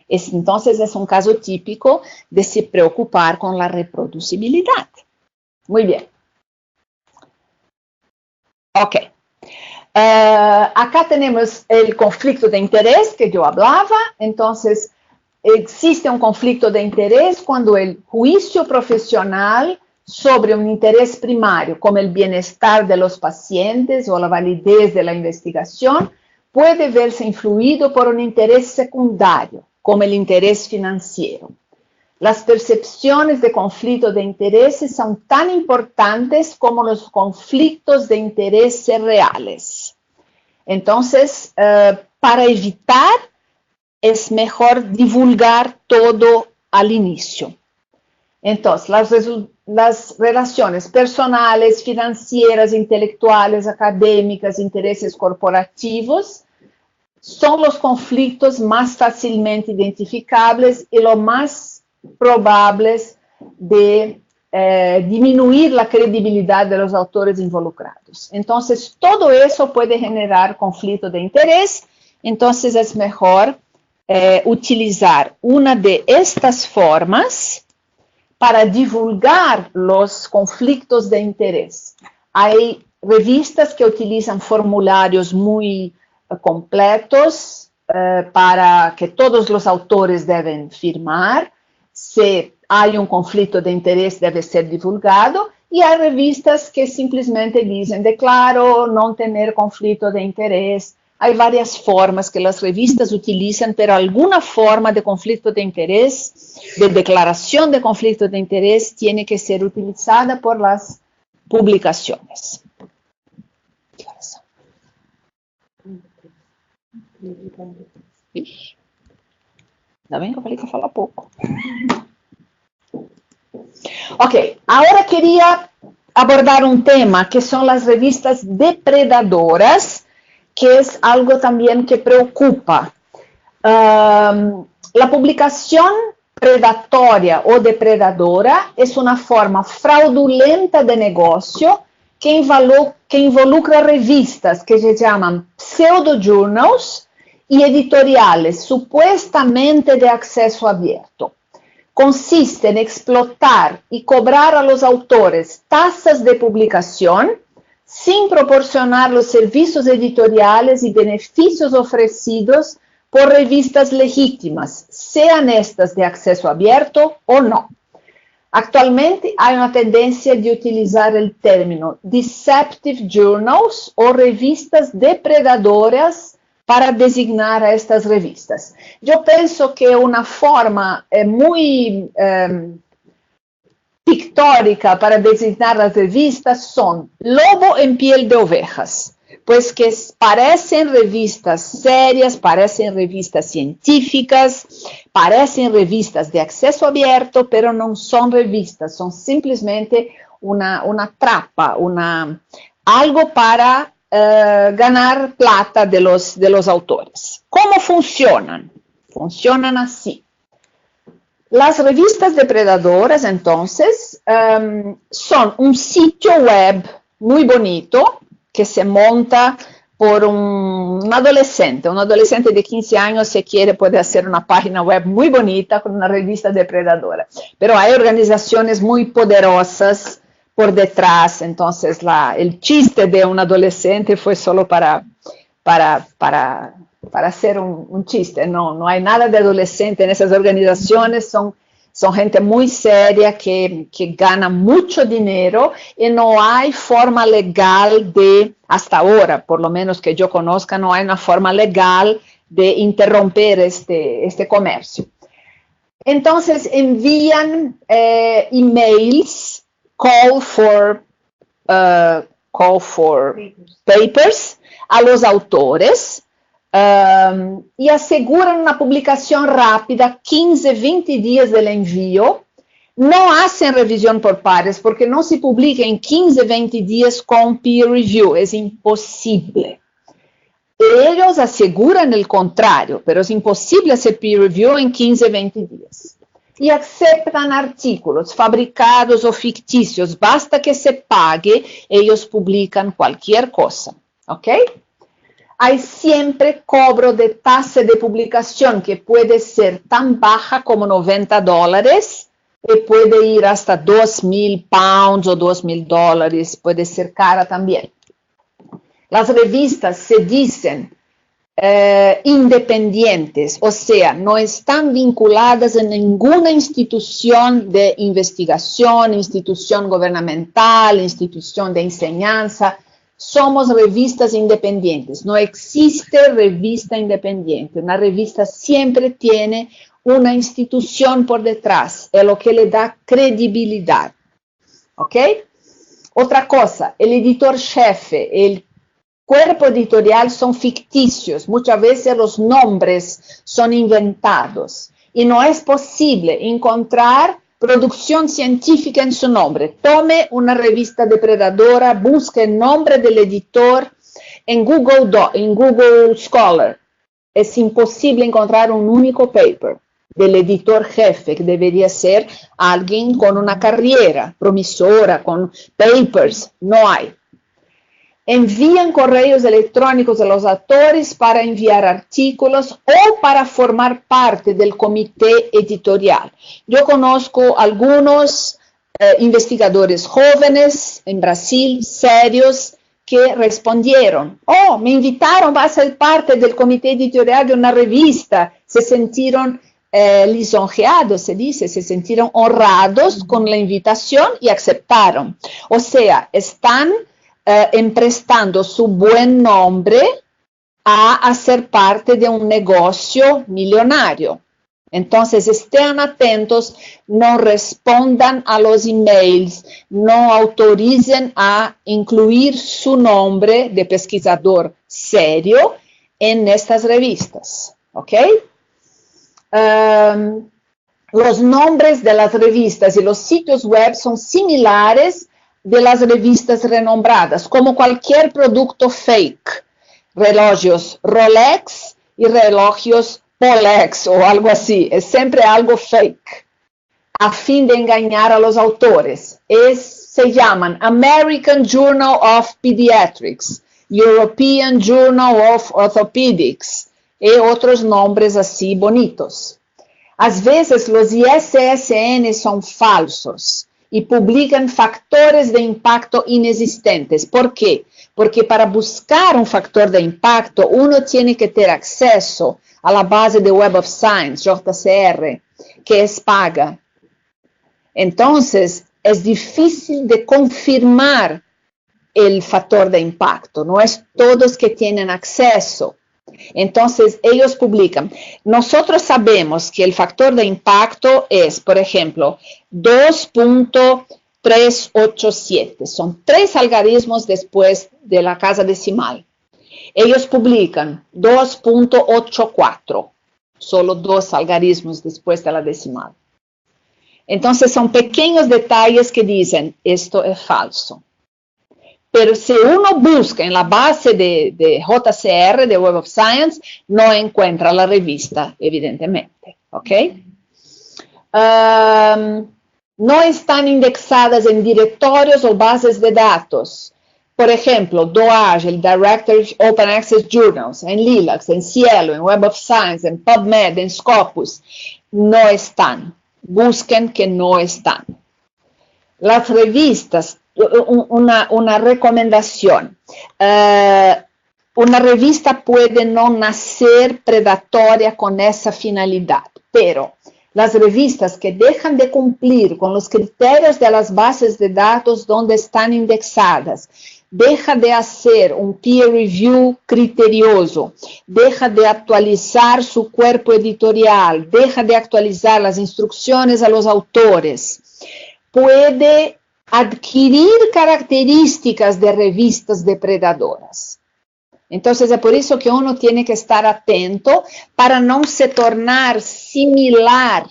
Entonces, es un caso típico de se preocupar con la reproducibilidad. Muy bien. Ok. Acá tenemos el conflicto de interés que yo hablaba. Entonces, existe un conflicto de interés cuando el juicio profesional sobre un interés primario, como el bienestar de los pacientes o la validez de la investigación, puede verse influido por un interés secundario, como el interés financiero. Las percepciones de conflicto de intereses son tan importantes como los conflictos de intereses reales. Entonces, para evitar, es mejor divulgar todo al inicio. Entonces, las relaciones personales, financieras, intelectuales, académicas, intereses corporativos, son los conflictos más fácilmente identificables y lo más probables de disminuir la credibilidad de los autores involucrados. Entonces, todo eso puede generar conflicto de interés, entonces es mejor utilizar una de estas formas para divulgar los conflictos de interés. Hay revistas que utilizan formularios muy completos para que todos los autores deben firmar. Si hay un conflicto de interés, debe ser divulgado. Y hay revistas que simplesmente dicen, declaro no tener conflicto de interés. Hay varias formas que las revistas utilizan, pero alguna forma de conflicto de interés, de declaración de conflicto de interés, tiene que ser utilizada por las publicaciones. Ainda bem que eu falei que eu falo pouco. Ok, ahora quería abordar un tema que son las revistas depredadoras, que es algo también que preocupa. La publicación predatoria o depredadora es una forma fraudulenta de negocio que involucra revistas que se llaman pseudo-journals y editoriales supuestamente de acceso abierto. Consiste en explotar y cobrar a los autores tasas de publicación sin proporcionar los servicios editoriales y beneficios ofrecidos por revistas legítimas, sean estas de acceso abierto o no. Actualmente hay una tendencia de utilizar el término deceptive journals o revistas depredadoras para designar a estas revistas. Yo pienso que una forma muy pictórica para designar las revistas son Lobo en piel de ovejas, pues que parecen revistas serias, parecen revistas científicas, parecen revistas de acceso abierto, pero no son revistas, son simplemente una trampa, algo para ganar plata de los autores. ¿Cómo funcionan? Funcionan así. Las revistas depredadoras, entonces, son un sitio web muy bonito que se monta por un adolescente de 15 años, si quiere, puede hacer una página web muy bonita con una revista depredadora. Pero hay organizaciones muy poderosas por detrás, entonces el chiste de un adolescente fue solo para hacer un chiste, no hay nada de adolescente en esas organizaciones, son gente muy seria que gana mucho dinero y no hay forma legal hasta ahora, por lo menos que yo conozca, no hay una forma legal de interromper este comercio. Entonces envían emails, call for papers a los autores, y aseguran una publicación rápida, 15, 20 días del envío. No hacen revisión por pares porque no se publica en 15, 20 días con peer review, es imposible. Ellos aseguran el contrario, pero es imposible hacer peer review en 15, 20 días. Y aceptan artículos fabricados o ficticios, basta que se pague, ellos publican cualquier cosa, ¿ok? Hay siempre cobro de tasa de publicación que puede ser tan baja como $90 y puede ir hasta 2.000 pounds o $2.000, puede ser cara también. Las revistas se dicen independientes, o sea, no están vinculadas a ninguna institución de investigación, institución gubernamental, institución de enseñanza. Somos revistas independientes, no existe revista independiente. Una revista siempre tiene una institución por detrás, es lo que le da credibilidad. ¿Ok? Otra cosa, el editor jefe, el cuerpo editorial son ficticios, muchas veces los nombres son inventados y no es posible encontrar producción científica en su nombre. Tome una revista depredadora, busque el nombre del editor en Google Scholar. Es imposible encontrar un único paper del editor jefe, que debería ser alguien con una carrera promisora, con papers. No hay. Envían correos electrónicos a los autores para enviar artículos o para formar parte del comité editorial. Yo conozco algunos investigadores jóvenes en Brasil, serios, que respondieron, me invitaron a ser parte del comité editorial de una revista, se sintieron lisonjeados, se dice, se sintieron honrados con la invitación y aceptaron. O sea, están emprestando su buen nombre a hacer parte de un negocio millonario. Entonces, estén atentos, no respondan a los emails, no autoricen a incluir su nombre de pesquisador serio en estas revistas, ¿ok? Los nombres de las revistas y los sitios web son similares de las revistas renombradas, como cualquier producto fake, relojes Rolex y relojes Polex o algo así, es siempre algo fake, a fin de engañar a los autores. Se llaman American Journal of Pediatrics, European Journal of Orthopedics y otros nombres así bonitos. A veces los ISSN son falsos y publican factores de impacto inexistentes. ¿Por qué? Porque para buscar un factor de impacto, uno tiene que tener acceso a la base de Web of Science, JCR, que es paga. Entonces, es difícil de confirmar el factor de impacto, no es todos que tienen acceso. Entonces, ellos publican. Nosotros sabemos que el factor de impacto es, por ejemplo, 2.387. Son 3 algarismos después de la casa decimal. Ellos publican 2.84. Solo 2 algarismos después de la decimal. Entonces, son pequeños detalles que dicen, esto es falso. Pero si uno busca en la base de JCR, de Web of Science, no encuentra la revista, evidentemente. ¿Ok? No están indexadas en directorios o bases de datos. Por ejemplo, DOAJ, el Directory Open Access Journals, en Lilacs, en Cielo, en Web of Science, en PubMed, en Scopus, no están. Busquen que no están. Las revistas, una recomendación. Una revista puede no nacer predatoria con esa finalidad, pero las revistas que dejan de cumplir con los criterios de las bases de datos donde están indexadas, deja de hacer un peer review criterioso, deja de actualizar su cuerpo editorial, deja de actualizar las instrucciones a los autores, puede adquirir características de revistas depredadoras. Entonces, es por eso que uno tiene que estar atento para no se tornar similar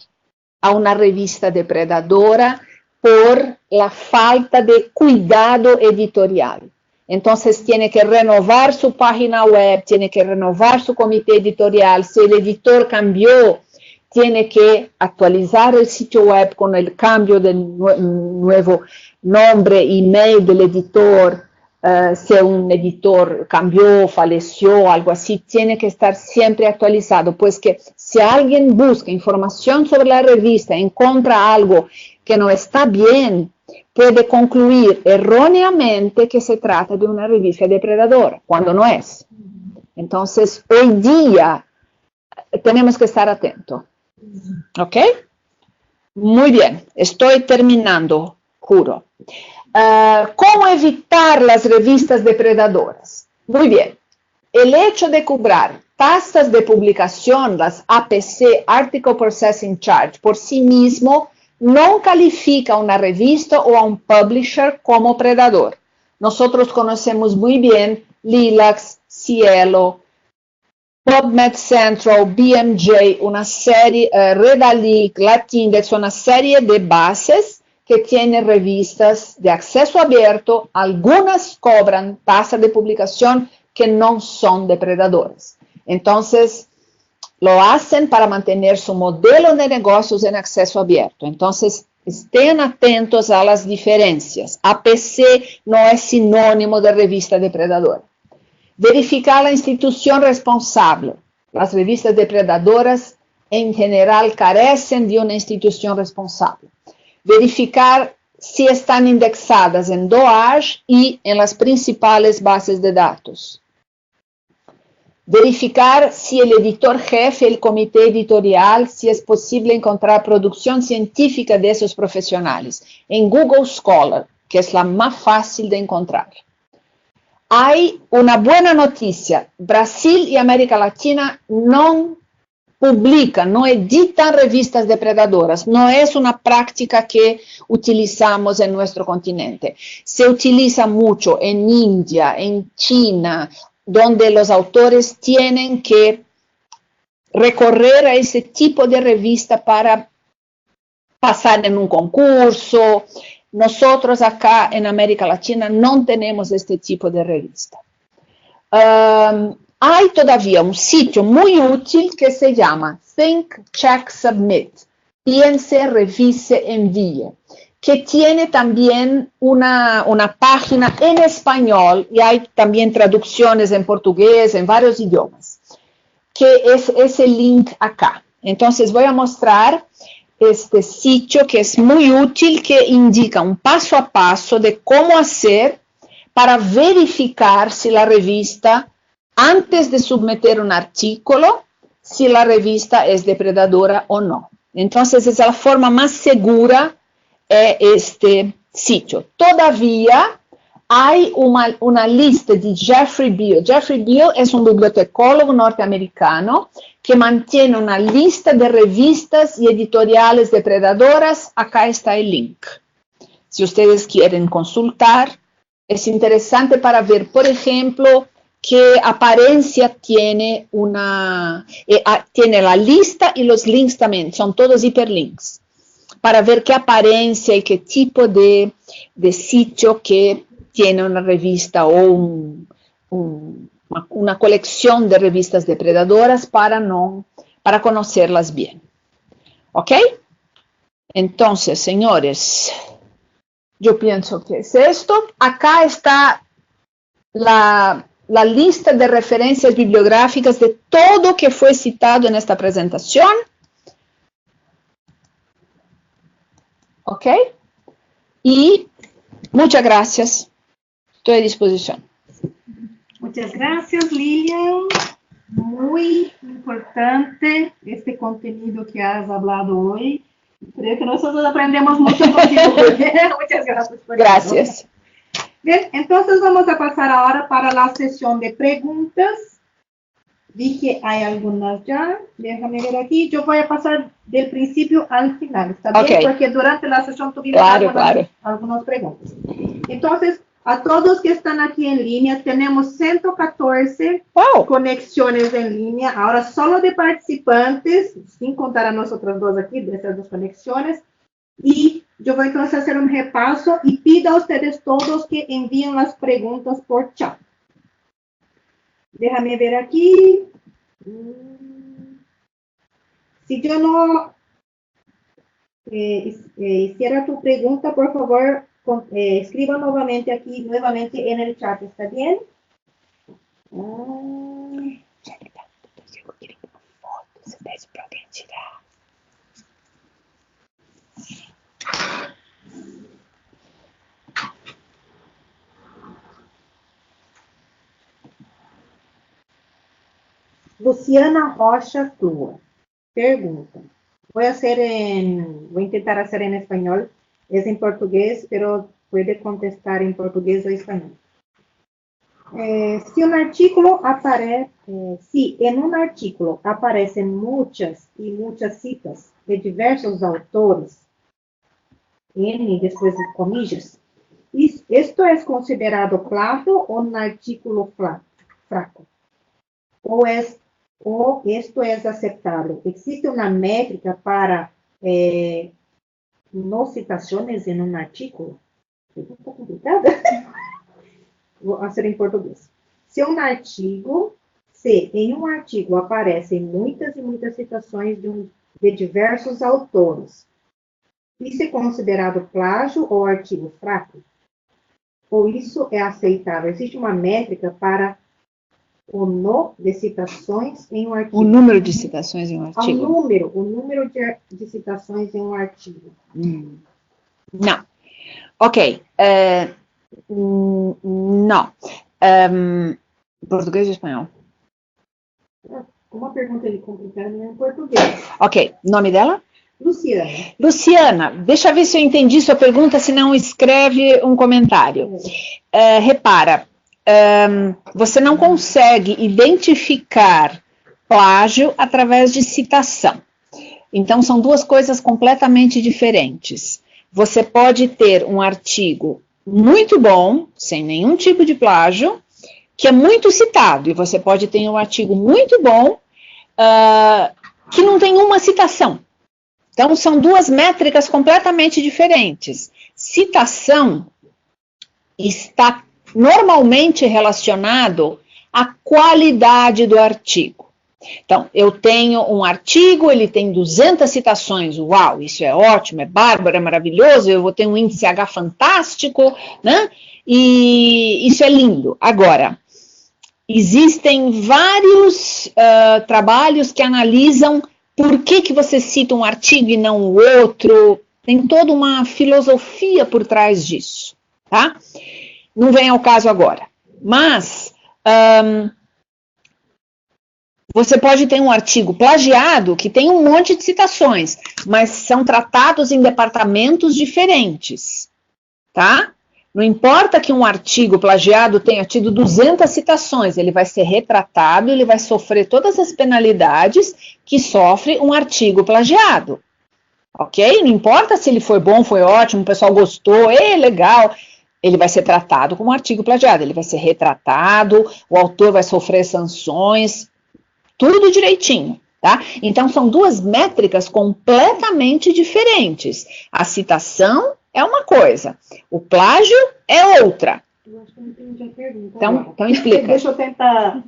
a una revista depredadora por la falta de cuidado editorial. Entonces, tiene que renovar su página web, tiene que renovar su comité editorial. Si el editor cambió, tiene que actualizar el sitio web con el cambio del nuevo nombre, email del editor. Si un editor cambió, falleció, algo así, tiene que estar siempre actualizado, pues que si alguien busca información sobre la revista, encuentra algo que no está bien, puede concluir erróneamente que se trata de una revista depredadora, cuando no es. Entonces, hoy día tenemos que estar atentos. ¿Ok? Muy bien, estoy terminando, juro. ¿Cómo evitar las revistas depredadoras? Muy bien, el hecho de cobrar tasas de publicación, las APC, Article Processing Charge, por sí mismo no califica a una revista o a un publisher como predador. Nosotros conocemos muy bien Lilacs, Cielo, PubMed Central, BMJ, una serie, Redalyc, Latindex, una serie de bases que tienen revistas de acceso abierto, algunas cobran tasa de publicación que no son depredadoras. Entonces, lo hacen para mantener su modelo de negocios en acceso abierto. Entonces, estén atentos a las diferencias. APC no es sinónimo de revista depredadora. Verificar la institución responsable. Las revistas depredadoras en general carecen de una institución responsable. Verificar si están indexadas en DOAJ y en las principales bases de datos. Verificar si el editor jefe, el comité editorial, si es posible encontrar producción científica de esos profesionales en Google Scholar, que es la más fácil de encontrar. Hay una buena noticia. Brasil y América Latina no publican, no editan revistas depredadoras. No es una práctica que utilizamos en nuestro continente. Se utiliza mucho en India, en China, donde los autores tienen que recorrer a ese tipo de revista para pasar en un concurso. Nosotros acá en América Latina no tenemos este tipo de revista. Hay todavía un sitio muy útil que se llama Think, Check, Submit. Piense, revise, envíe. Que tiene también una página en español y hay también traducciones en portugués, en varios idiomas. Que es ese link acá. Entonces voy a mostrar este sitio que es muy útil, que indica un paso a paso de cómo hacer para verificar si la revista, antes de someter un artículo, si la revista es depredadora o no. Entonces, es la forma más segura é este sítio. Todavia, há uma lista de Jeffrey Beal. Jeffrey Beal é um bibliotecólogo norte-americano que mantém uma lista de revistas e editoriales depredadoras. Acá está o link. Se vocês querem consultar, é interessante para ver, por exemplo, que aparência tiene a lista e os links também, são todos hiperlinks, para ver que aparência e que tipo de sítio que tiene uma revista ou uma coleção de revistas depredadoras para conhecerlas bem. Ok? Então, senhores, eu penso que é isto. Acá está a lista de referências bibliográficas de todo que foi citado nesta apresentação. Ok? E muchas gracias. Estou à disposição. Muchas gracias, Lilian. Muy importante este contenido que has hablado hoy. Creo que nosotros aprendemos mucho contigo. Muchas gracias por Gracias. Eso. Bien, entonces vamos a pasar ahora para la sesión de preguntas. Vi que hay algunas ya. Déjame ver aquí. Yo voy a pasar del principio al final, ¿está bien? Okay. Porque durante la sesión tuvimos algunas preguntas. Entonces, a todos que están aquí en línea, tenemos 114 conexiones en línea. Ahora, solo de participantes, sin contar a nosotros dos aquí, de esas dos conexiones. Y yo voy entonces a hacer un repaso y pido a ustedes todos que envíen las preguntas por chat. Déjame ver aquí. Si yo no hiciera tu pregunta, por favor, escriba nuevamente aquí, en el chat, ¿está bien? Luciana Rocha Crua pergunta. Voy a intentar hacer en español. Es en portugués, pero puede contestar en portugués o español. Si en un artículo aparecen muchas y muchas citas de diversos autores, N después de comillas, ¿esto es considerado plagio o un artículo fraco? ¿O esto es aceptable? ¿Existe una métrica para no citaciones en un artículo? Es un poco complicado. Vou fazer em português. Se em um artigo aparecem muitas e muitas citações de diversos autores, isso é considerado plágio ou artigo fraco? Ou isso é aceitável? Existe uma métrica para o número de citações em um artigo? O número de citações em um artigo? O número de citações em um artigo. Não. Ok. Não. Português ou espanhol? Uma pergunta ali complicada em português. Ok. Nome dela? Luciana. Luciana, deixa eu ver se eu entendi sua pergunta, se não escreve um comentário. Repara, você não consegue identificar plágio através de citação. Então, são duas coisas completamente diferentes. Você pode ter um artigo muito bom, sem nenhum tipo de plágio, que é muito citado, e você pode ter um artigo muito bom, que não tem uma citação. Então, são duas métricas completamente diferentes. Citação está normalmente relacionado à qualidade do artigo. Então, eu tenho um artigo, ele tem 200 citações, uau, isso é ótimo, é bárbaro, é maravilhoso, eu vou ter um índice H fantástico, né? E isso é lindo. Agora, existem vários trabalhos que analisam por que você cita um artigo e não o outro, tem toda uma filosofia por trás disso, tá? Não vem ao caso agora, mas você pode ter um artigo plagiado que tem um monte de citações, mas são tratados em departamentos diferentes, tá? Não importa que um artigo plagiado tenha tido 200 citações, ele vai ser retratado, ele vai sofrer todas as penalidades que sofre um artigo plagiado, ok? Não importa se ele foi bom, foi ótimo, o pessoal gostou, legal, ele vai ser tratado como um artigo plagiado, ele vai ser retratado, o autor vai sofrer sanções, tudo direitinho, tá? Então, são duas métricas completamente diferentes. A citação é uma coisa, o plágio é outra. Eu acho que eu não entendi a pergunta. Então explica. Deixa eu tentar.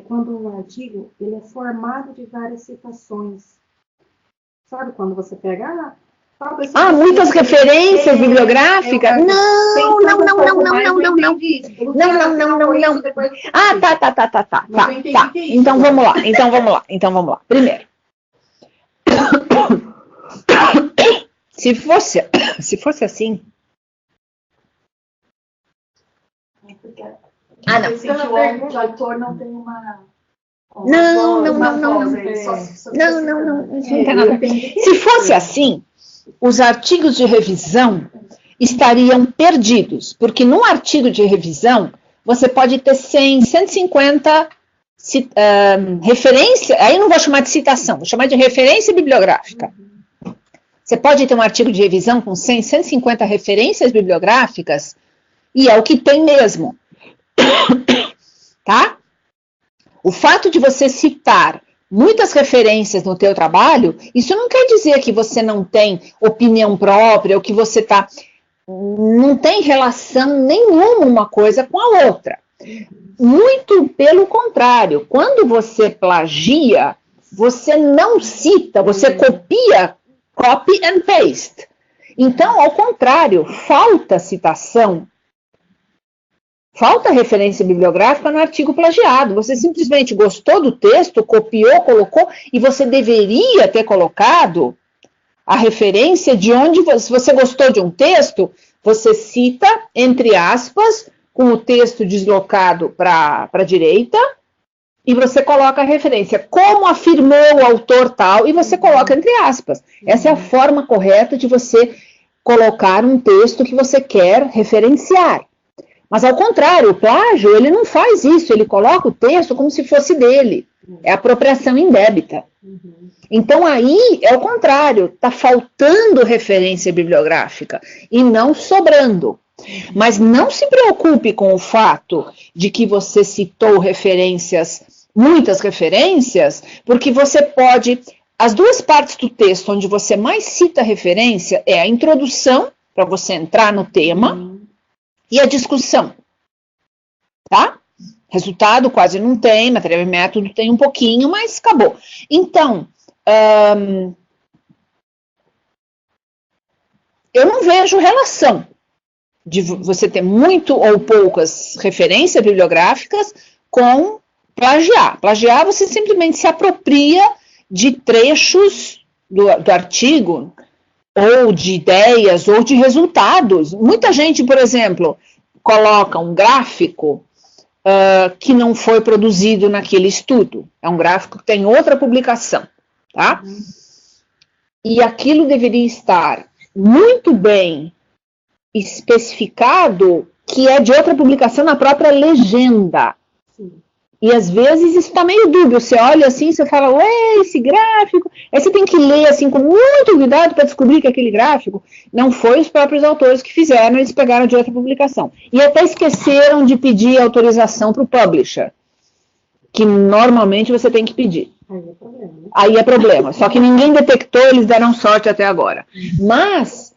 Quando um artigo ele é formado de várias citações. Sabe quando você pega... muitas referências bibliográficas? Não. Tá. Então vamos lá. Primeiro. Se fosse assim... não. O autor não tem uma... Não tem nada. Se fosse assim, os artigos de revisão estariam perdidos, porque num artigo de revisão, você pode ter 100, 150 referências, aí não vou chamar de citação, vou chamar de referência bibliográfica. Você pode ter um artigo de revisão com 100, 150 referências bibliográficas, e é o que tem mesmo. Tá? O fato de você citar muitas referências no teu trabalho, isso não quer dizer que você não tem opinião própria, ou que você não tem relação nenhuma uma coisa com a outra. Muito pelo contrário, quando você plagia, você não cita, você copia, copy and paste. Então, ao contrário, falta citação, falta referência bibliográfica no artigo plagiado. Você simplesmente gostou do texto, copiou, colocou, e você deveria ter colocado a referência de onde, se você gostou de um texto, você cita, entre aspas, com o texto deslocado para a direita, e você coloca a referência, como afirmou o autor tal, e você coloca entre aspas. Essa é a forma correta de você colocar um texto que você quer referenciar. Mas, ao contrário, o plágio, ele não faz isso, ele coloca o texto como se fosse dele. É apropriação indébita. Então, aí, é o contrário, está faltando referência bibliográfica e não sobrando. Mas não se preocupe com o fato de que você citou referências, muitas referências, porque você pode... As duas partes do texto onde você mais cita referência é a introdução, para você entrar no tema, e a discussão, tá? Resultado quase não tem, material e método tem um pouquinho, mas acabou. Então, eu não vejo relação de você ter muito ou poucas referências bibliográficas com plagiar. Plagiar, você simplesmente se apropria de trechos do artigo, ou de ideias, ou de resultados. Muita gente, por exemplo, coloca um gráfico que não foi produzido naquele estudo. É um gráfico que tem outra publicação, tá? E aquilo deveria estar muito bem especificado que é de outra publicação na própria legenda. E às vezes isso está meio dúbio. Você olha assim, você fala, ué, esse gráfico... Aí você tem que ler assim com muito cuidado para descobrir que aquele gráfico não foi os próprios autores que fizeram, eles pegaram de outra publicação. E até esqueceram de pedir autorização para o publisher, que normalmente você tem que pedir. Aí é problema. Só que ninguém detectou, eles deram sorte até agora. Mas...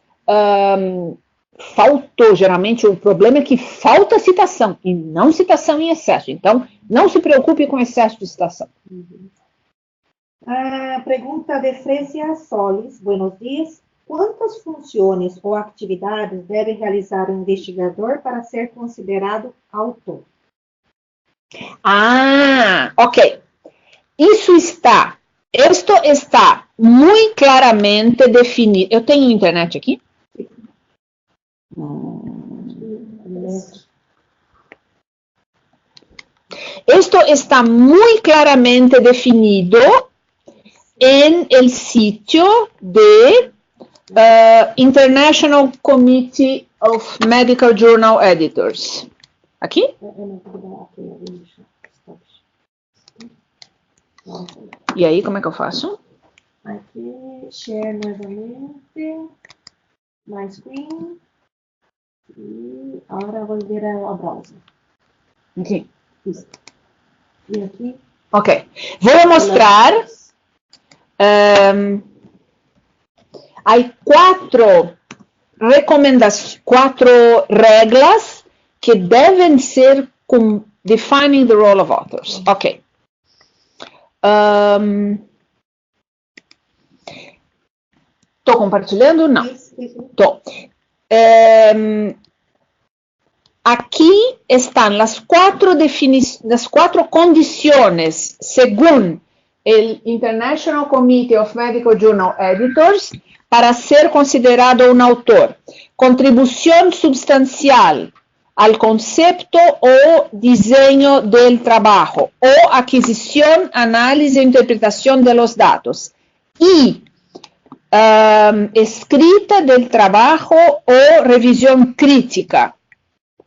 faltou, geralmente o problema é que falta citação, e não citação em excesso. Então, não se preocupe com excesso de citação. A pergunta de Fresia Solis, buenos dias. Quantas funções ou atividades deve realizar o investigador para ser considerado autor? Ok. Isso está muito claramente definido. Eu tenho internet aqui? esto está muy claramente definido en el sitio de International Committee of Medical Journal Editors. ¿Aquí? E aí, como é que eu faço? Aqui, share novamente, my screen, e agora volver ao browser. Aqui. Isso. E aqui? Ok. Vou mostrar. Há quatro regras que devem ser defining the role of authors. Ok. Estou compartilhando? Não. Estou. Aqui estão as quatro condições, segundo o International Committee of Medical Journal Editors, para ser considerado um autor. Contribuição substancial al concepto o diseño del trabajo, o aquisición, análisis e interpretación de los datos, y escrita del trabajo o revisión crítica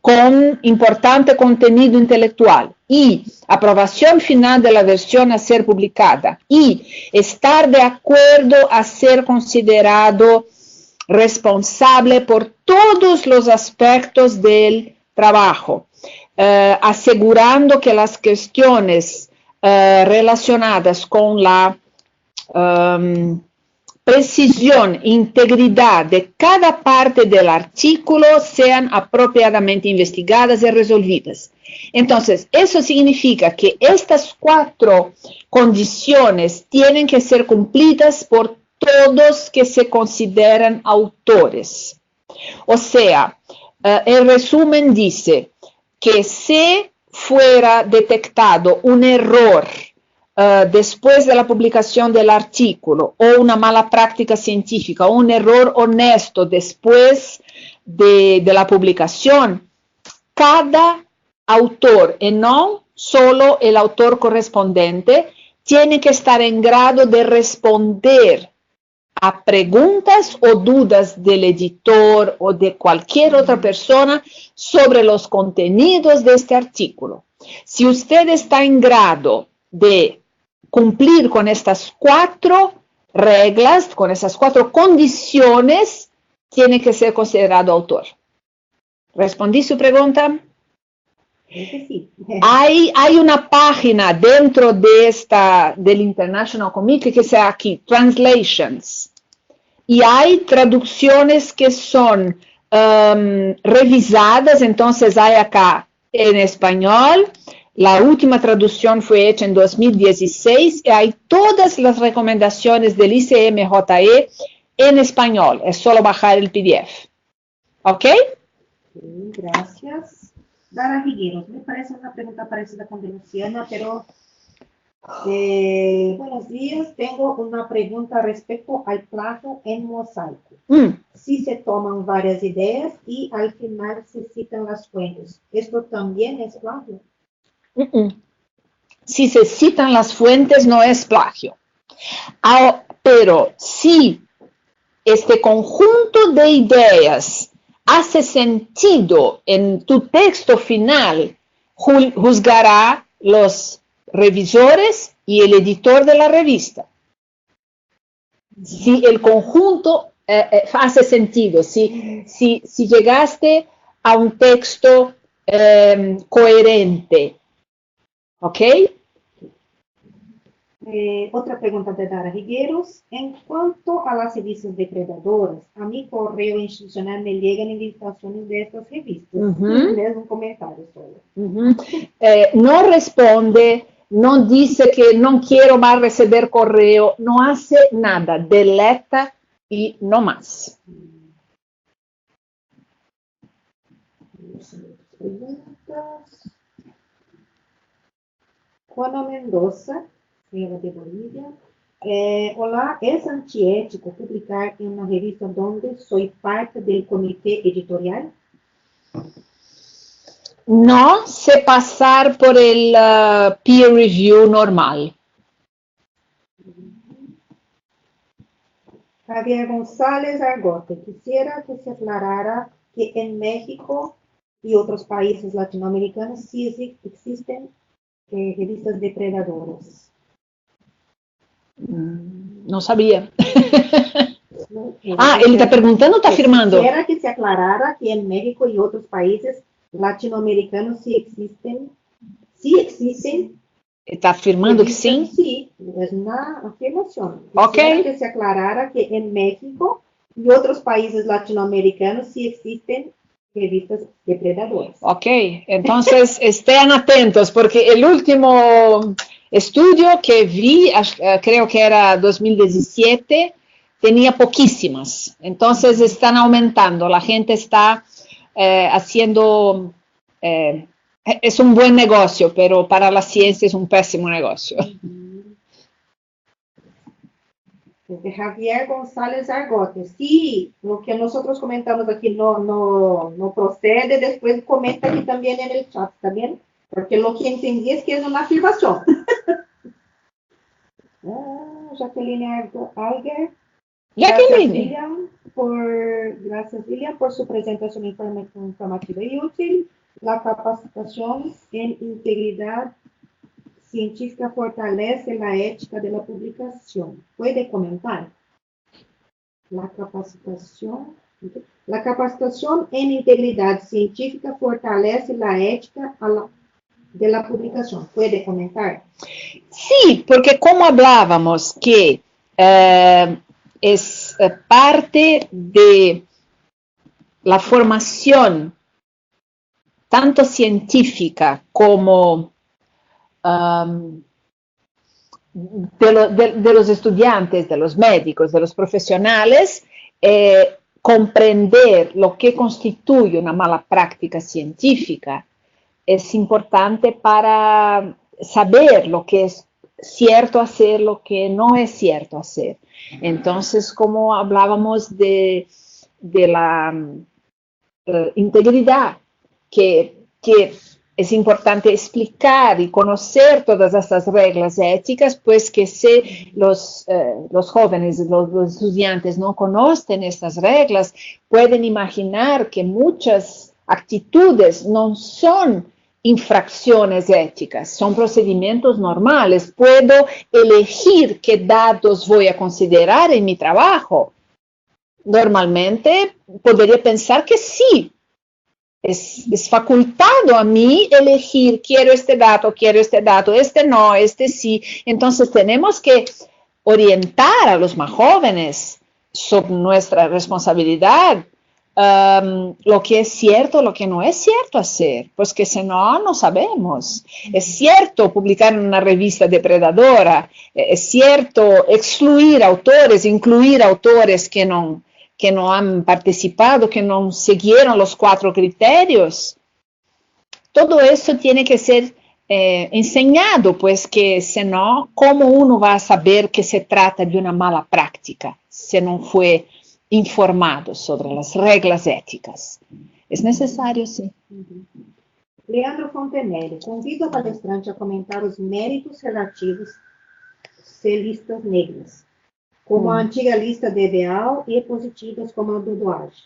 con importante contenido intelectual, y aprobación final de la versión a ser publicada, y estar de acuerdo a ser considerado responsable por todos los aspectos del trabajo, asegurando que las cuestiones relacionadas con la precisión e integridad de cada parte del artículo sean apropiadamente investigadas y resolvidas. Entonces, eso significa que estas cuatro condiciones tienen que ser cumplidas por todos que se consideran autores. O sea, el resumen dice que si fuera detectado un error después de la publicación del artículo, o una mala práctica científica, o un error honesto después de la publicación, cada autor, y no solo el autor correspondiente, tiene que estar en grado de responder a preguntas o dudas del editor o de cualquier otra persona sobre los contenidos de este artículo. Si usted está en grado de cumplir con estas cuatro reglas, con esas cuatro condiciones, tiene que ser considerado autor. ¿Respondí su pregunta? Sí. Hay una página dentro de del International Committee que sea aquí, Translations. Y hay traducciones que son revisadas, entonces hay acá en español. La última traducción fue hecha en 2016 y hay todas las recomendaciones del ICMJE en español. Es solo bajar el PDF. ¿Ok? Sí, gracias. Dara Higueros, me parece una pregunta parecida con de Luciana, pero buenos días. Tengo una pregunta respecto al plagio en mosaico. Si se toman varias ideas y al final se citan las fuentes, ¿esto también es plagio? Si se citan las fuentes no es plagio. Pero si este conjunto de ideas hace sentido en tu texto final, juzgará los revisores y el editor de la revista. Si el conjunto hace sentido, si llegaste a un texto coherente, ¿ok? Otra pregunta de Dara Higueros. En cuanto a las revistas depredadoras, a mi correo institucional me llegan invitaciones de estas revistas. Es un comentario solo. No responde, no dice que no quiero más recibir correo, no hace nada, deleta y no más. Preguntas. Juana Mendoza, señora de Bolivia. Hola, ¿es antiético publicar en una revista donde soy parte del comité editorial? No se pasar por el peer review normal. Javier González Argote, quisiera que se aclarara que en México y otros países latinoamericanos sí existen revistas depredadoras. No sabía. Él está preguntando o está afirmando? Quisiera que se aclarara que en México y otros países latinoamericanos sí existen. ¿Está afirmando que sí? Sí, es una afirmación. Quisiera que se aclarara que en México y otros países latinoamericanos sí existen revistas depredadoras. Ok, entonces estén atentos porque el último estudio que vi, creo que era 2017, tenía poquísimas. Entonces están aumentando, la gente está haciendo... es un buen negocio, pero para la ciencia es un pésimo negocio. De Javier González Argote. Sí, lo que nosotros comentamos aquí no procede, después comenta aquí también en el chat, ¿está bien? Porque lo que entendí es que es una afirmación. Jacqueline Alger. Jacqueline. Gracias, Lilian, por su presentación informativa y útil. La capacitación en integridad científica fortalece la ética de la publicación. ¿Puede comentar? La capacitación en integridad científica fortalece la ética de la publicación. ¿Puede comentar? Sí, porque como hablábamos que es parte de la formación tanto científica como de los estudiantes, de los médicos, de los profesionales, comprender lo que constituye una mala práctica científica es importante para saber lo que es cierto hacer, lo que no es cierto hacer. Entonces, como hablábamos de la integridad, que es importante explicar y conocer todas estas reglas éticas, pues que si los jóvenes, los estudiantes no conocen estas reglas, pueden imaginar que muchas actitudes no son infracciones éticas, son procedimientos normales. Puedo elegir qué datos voy a considerar en mi trabajo. Normalmente podría pensar que sí. Es facultado a mí elegir, quiero este dato, este no, este sí. Entonces tenemos que orientar a los más jóvenes sobre nuestra responsabilidad, lo que es cierto, lo que no es cierto hacer, pues que si no, no sabemos. Es cierto publicar en una revista depredadora, es cierto excluir autores, incluir autores que no han participado, que no siguieron los 4 criterios. Todo eso tiene que ser enseñado, pues que si no, ¿cómo uno va a saber que se trata de una mala práctica si no fue informado sobre las reglas éticas? Es necesario, sí. Leandro Fontenelle, convido a palestrante a comentar os méritos relativos de listas negras, como a antiga lista de ideal e positivas como a do Duarte.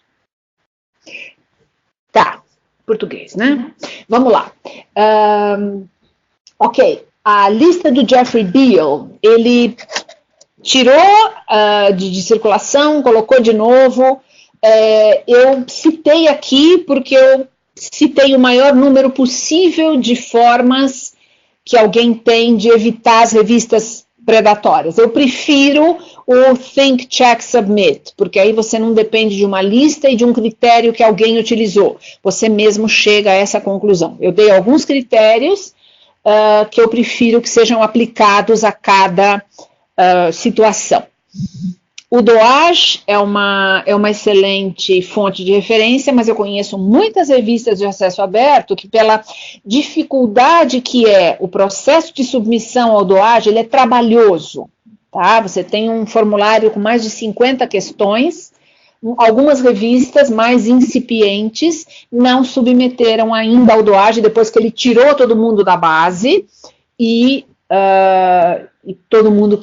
Tá, português, né? Vamos lá. Ok, a lista do Jeffrey Beal, ele tirou de circulação, colocou de novo. Eu citei aqui porque eu citei o maior número possível de formas que alguém tem de evitar as revistas predatórias. Eu prefiro o Think, Check, Submit, porque aí você não depende de uma lista e de um critério que alguém utilizou. Você mesmo chega a essa conclusão. Eu dei alguns critérios que eu prefiro que sejam aplicados a cada situação. O DOAJ é uma excelente fonte de referência, mas eu conheço muitas revistas de acesso aberto que, pela dificuldade que é o processo de submissão ao DOAJ, ele é trabalhoso. Tá? Você tem um formulário com mais de 50 questões algumas revistas mais incipientes não submeteram ainda ao DOAJ, depois que ele tirou todo mundo da base, e todo mundo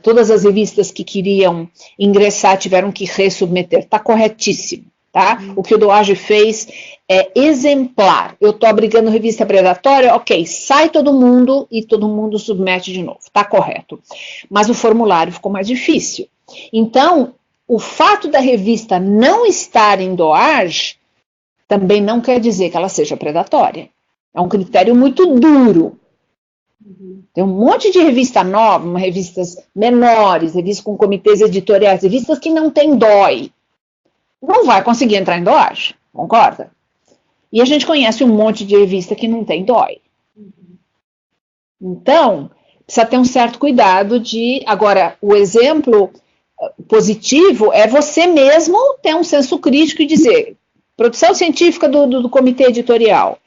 todas as revistas que queriam ingressar tiveram que ressubmeter. Está corretíssimo, tá? O que o DOAJ fez é exemplar. Eu estou abrigando revista predatória, ok, sai todo mundo e todo mundo submete de novo. Está correto. Mas o formulário ficou mais difícil. Então, o fato da revista não estar em DOAJ também não quer dizer que ela seja predatória. É um critério muito duro. Tem um monte de revista nova, revistas menores, revistas com comitês editoriais, revistas que não tem DOI. Não vai conseguir entrar em DOAJ, concorda? E a gente conhece um monte de revista que não tem DOI. Então, precisa ter um certo cuidado de... Agora, o exemplo positivo é você mesmo ter um senso crítico e dizer, produção científica do comitê editorial,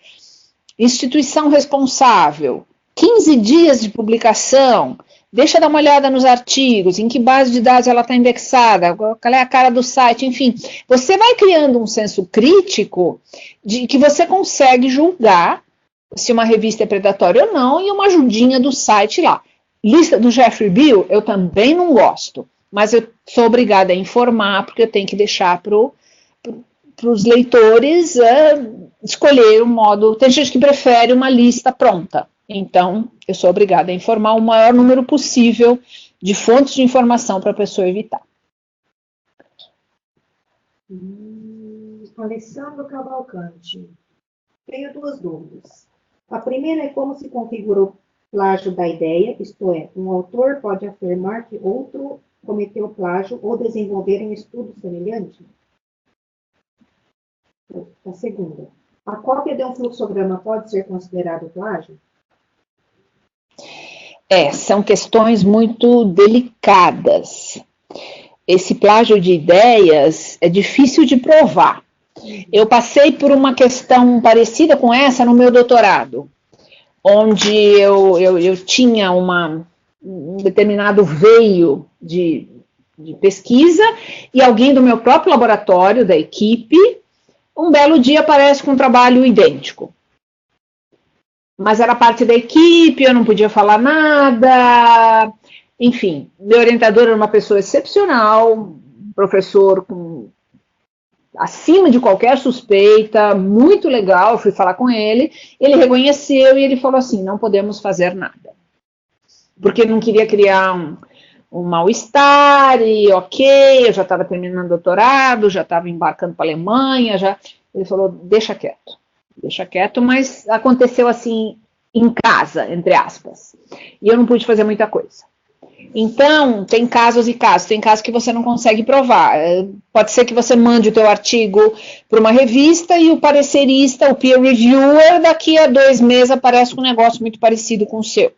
instituição responsável, 15 dias de publicação, deixa dar uma olhada nos artigos, em que base de dados ela está indexada, qual é a cara do site, enfim. Você vai criando um senso crítico de que você consegue julgar se uma revista é predatória ou não, e uma ajudinha do site lá. Lista do Jeffrey Beall, eu também não gosto, mas eu sou obrigada a informar, porque eu tenho que deixar para os leitores escolher um modo. Tem gente que prefere uma lista pronta. Então, eu sou obrigada a informar o maior número possível de fontes de informação para a pessoa evitar. Alessandro Cavalcante. Tenho duas dúvidas. A primeira é como se configura o plágio da ideia, isto é, um autor pode afirmar que outro cometeu plágio ou desenvolver um estudo semelhante? A segunda, a cópia de um fluxograma pode ser considerado plágio? São questões muito delicadas. Esse plágio de ideias é difícil de provar. Eu passei por uma questão parecida com essa no meu doutorado, onde eu tinha um determinado veio de pesquisa e alguém do meu próprio laboratório, da equipe, um belo dia aparece com um trabalho idêntico. Mas era parte da equipe, eu não podia falar nada. Enfim, meu orientador era uma pessoa excepcional, professor acima de qualquer suspeita, muito legal, eu fui falar com ele, ele reconheceu e ele falou assim, não podemos fazer nada. Porque não queria criar um mal-estar, e ok, eu já estava terminando o doutorado, já estava embarcando para a Alemanha, ele falou, deixa quieto, mas aconteceu assim, em casa, entre aspas, e eu não pude fazer muita coisa. Então, tem casos e casos, tem casos que você não consegue provar, pode ser que você mande o teu artigo para uma revista e o parecerista, o peer reviewer, daqui a 2 meses aparece com um negócio muito parecido com o seu.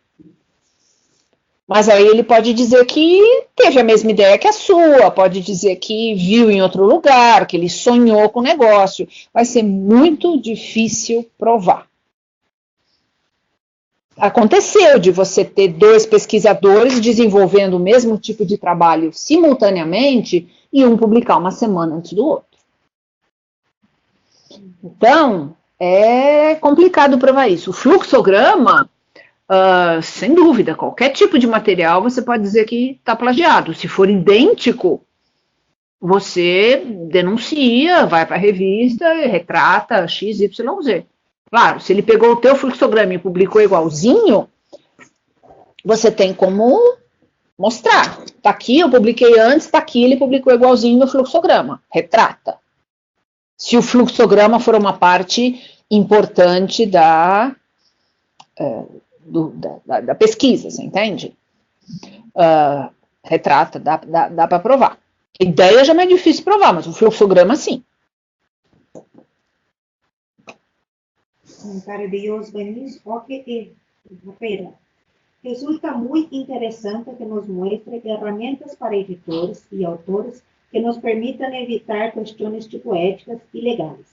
Mas aí ele pode dizer que teve a mesma ideia que a sua, pode dizer que viu em outro lugar, que ele sonhou com o negócio. Vai ser muito difícil provar. Aconteceu de você ter 2 pesquisadores desenvolvendo o mesmo tipo de trabalho simultaneamente e um publicar uma semana antes do outro. Então, é complicado provar isso. O fluxograma... sem dúvida, qualquer tipo de material você pode dizer que está plagiado. Se for idêntico, você denuncia, vai para a revista, retrata XYZ. Claro, se ele pegou o teu fluxograma e publicou igualzinho, você tem como mostrar. Está aqui, eu publiquei antes, está aqui, ele publicou igualzinho no fluxograma. Retrata. Se o fluxograma for uma parte importante da pesquisa, você entende? Retrata, dá para provar. A ideia já é mais difícil provar, mas o fluxograma sim. Comentário de Osvanis OQE. Resulta muito interessante que nos mostre ferramentas para editores e autores que nos permitam evitar questões tipo éticas e legais.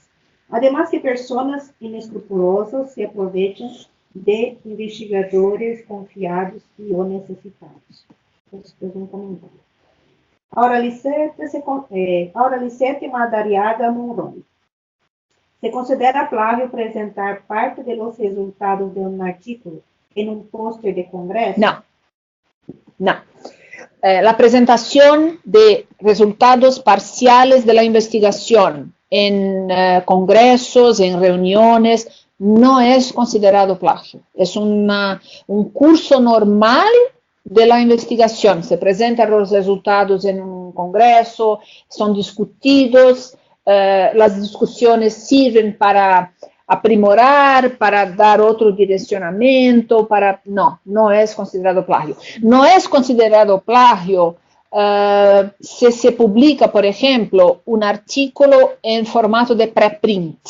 Además que pessoas inescrupulosas se aproveitam de investigadores confiados e ou necessitados. Esse é um comentário. Auralicete Madariaga Monroy. ¿Se considera plagio presentar parte de los resultados de un artículo en un póster de congreso? No, no. La presentación de resultados parciales de la investigación en congresos, en reuniones, no es considerado plagio. Es un curso normal de la investigación. Se presentan los resultados en un congreso, son discutidos, las discusiones sirven para aprimorar, para dar otro direccionamiento, no es considerado plagio. No es considerado plagio si se publica, por ejemplo, un artículo en formato de preprint.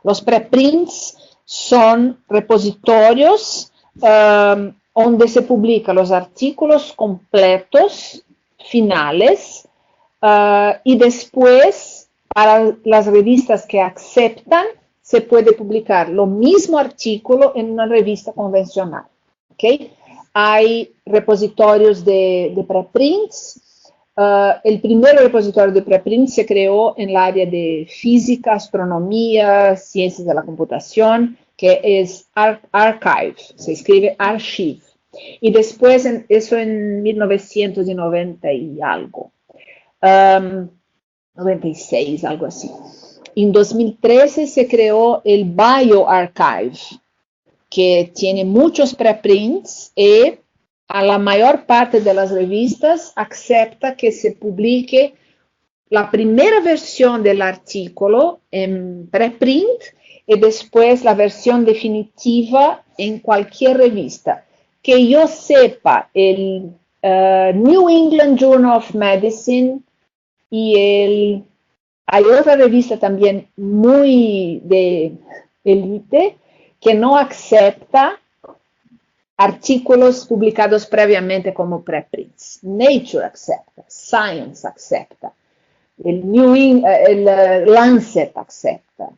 Los preprints son repositorios donde se publican los artículos completos, finales, y después, para las revistas que aceptan, se puede publicar lo mismo artículo en una revista convencional. ¿Okay? Hay repositorios de preprints. El primer repositorio de preprints se creó en el área de física, astronomía, ciencias de la computación, que es Archive, se escribe Archive. Y después, eso en 1990 y algo. 96, algo así. En 2013 se creó el BioArchive, que tiene muchos preprints y a la mayor parte de las revistas acepta que se publique la primera versión del artículo en preprint y después la versión definitiva en cualquier revista. Que yo sepa, el New England Journal of Medicine y hay otra revista también muy de élite que no acepta artículos publicados previamente como preprints. Nature acepta, Science acepta, el Lancet acepta.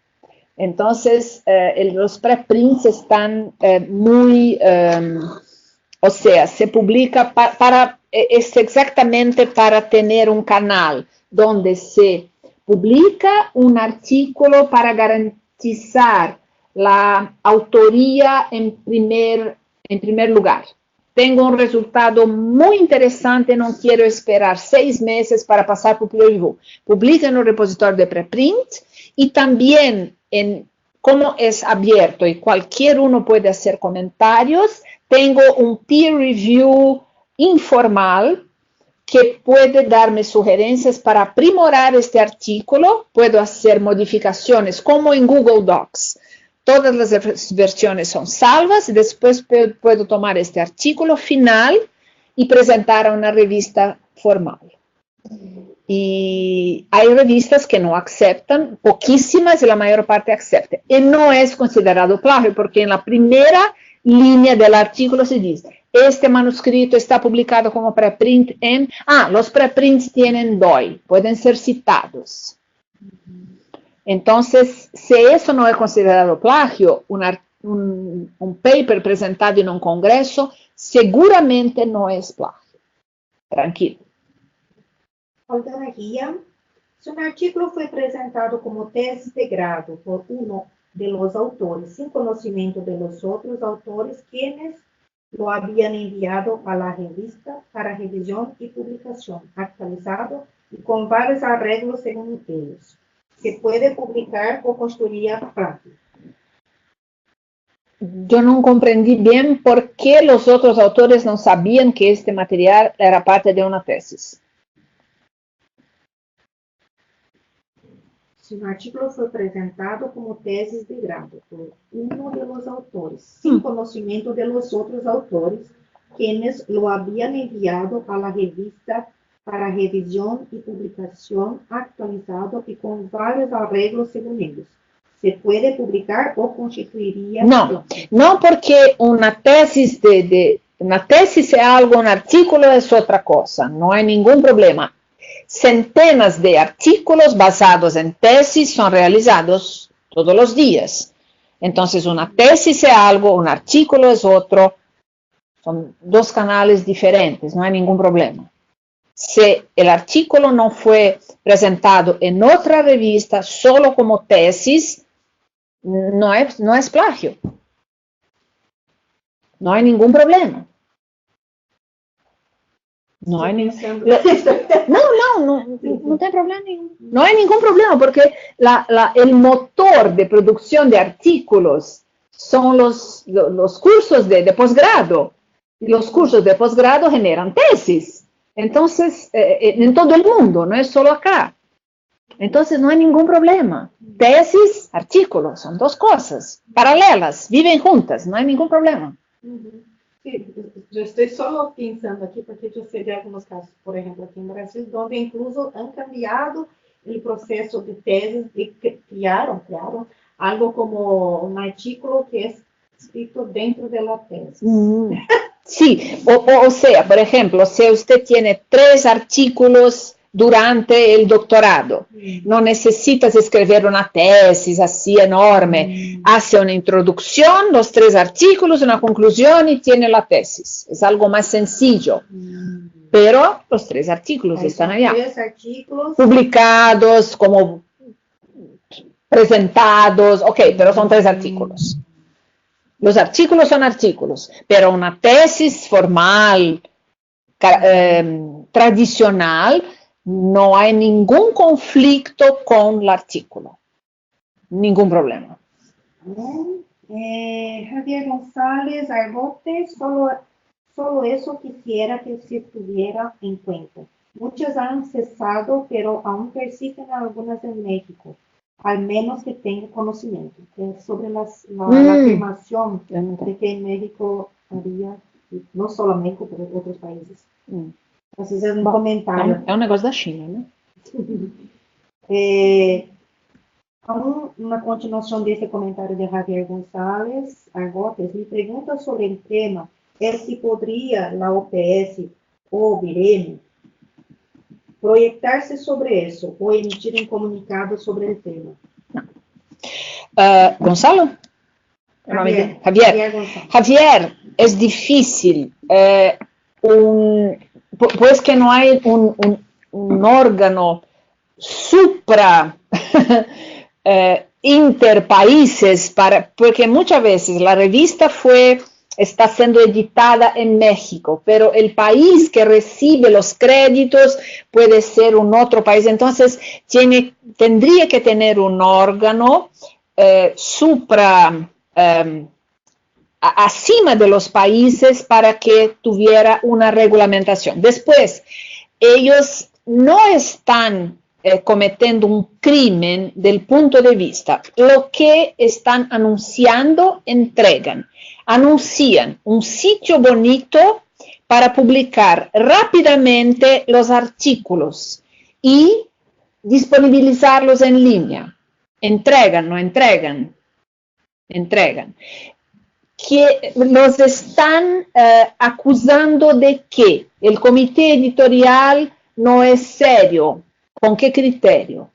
Entonces, los preprints están muy, o sea, se publica es exactamente para tener un canal donde se publica un artículo para garantizar la autoría en primer lugar. Tengo un resultado muy interesante, no quiero esperar 6 meses para pasar por peer review. Publica en un repositorio de preprint y también como es abierto y cualquier uno puede hacer comentarios, tengo un peer review informal que puede darme sugerencias para aprimorar este artículo, puedo hacer modificaciones como en Google Docs. Todas las versiones son salvas y después puedo tomar este artículo final y presentar a una revista formal. Y hay revistas que no aceptan, poquísimas y la mayor parte acepta. Y no es considerado plagio porque en la primera línea del artículo se dice: este manuscrito está publicado como preprint en... los preprints tienen DOI, pueden ser citados. Entonces, si eso no es considerado plagio, un paper presentado en un congreso, seguramente no es plagio. Tranquilo. Olga Guía, si un artículo fue presentado como tesis de grado por uno de los autores, sin conocimiento de los otros autores, quienes lo habían enviado a la revista para revisión y publicación, actualizado y con varios arreglos según ellos, ¿se puede publicar o constituiría plagio? Yo no comprendí bien por qué los otros autores no sabían que este material era parte de una tesis. Si un artículo fue presentado como tesis de grado por uno de los autores, sin conocimiento de los otros autores, quienes lo habían enviado a la revista para revisión y publicación, actualizado y con varios arreglos según ellos, ¿se puede publicar o constituiría? No, porque una tesis una tesis es algo, un artículo es otra cosa, no hay ningún problema. Centenas de artículos basados en tesis son realizados todos los días. Entonces, una tesis es algo, un artículo es otro. Son dos canales diferentes, no hay ningún problema. Si el artículo no fue presentado en otra revista solo como tesis, no es plagio. No hay ningún problema. No hay no hay problema. No hay ningún problema porque el motor de producción de artículos son los cursos de posgrado. Y los cursos de posgrado generan tesis. Entonces, en todo el mundo, no es solo acá. Entonces, no hay ningún problema. Tesis, artículos, son dos cosas paralelas, viven juntas, no hay ningún problema. Sí, yo estoy solo pensando aquí porque yo sé de algunos casos, por ejemplo, aquí en Brasil, donde incluso han cambiado el proceso de tesis y crearon algo como un artículo que es escrito dentro de la tesis. Sí, o sea, por ejemplo, si usted tiene 3 artículos durante el doctorado, no necesitas escribir una tesis así enorme, hace una introducción, los 3 artículos, una conclusión y tiene la tesis. Es algo más sencillo, pero los 3 artículos están allá. 3 artículos publicados, como presentados, ok, pero son 3 artículos. Los artículos son artículos, pero una tesis formal, tradicional, no hay ningún conflicto con el artículo. Ningún problema. Javier González Argote, solo eso quisiera que se tuviera en cuenta. Muchas han cesado, pero aún persisten algunas en México, al menos que tenga conocimiento. Sobre la afirmación de que en México había, no solo México, pero otros países. Entonces es un comentario. Es un negocio de China, ¿no? Una continuación de este comentario de Javier González Argotes, mi pregunta sobre el tema es si podría la OPS o Vireme proyectarse sobre eso o emitir un comunicado sobre el tema. Gonzalo? Javier, es difícil. Pues que no hay un órgano supra interpaíses, porque muchas veces la revista está siendo editada en México, pero el país que recibe los créditos puede ser un otro país, entonces tendría que tener un órgano acima de los países para que tuviera una regulamentación. Después, ellos no están cometiendo un crimen del punto de vista. Lo que están anunciando, anuncian un sitio bonito para publicar rápidamente los artículos y disponibilizarlos en línea. Entregan. Que los están acusando de que el comité editorial no es serio. ¿Con qué criterio?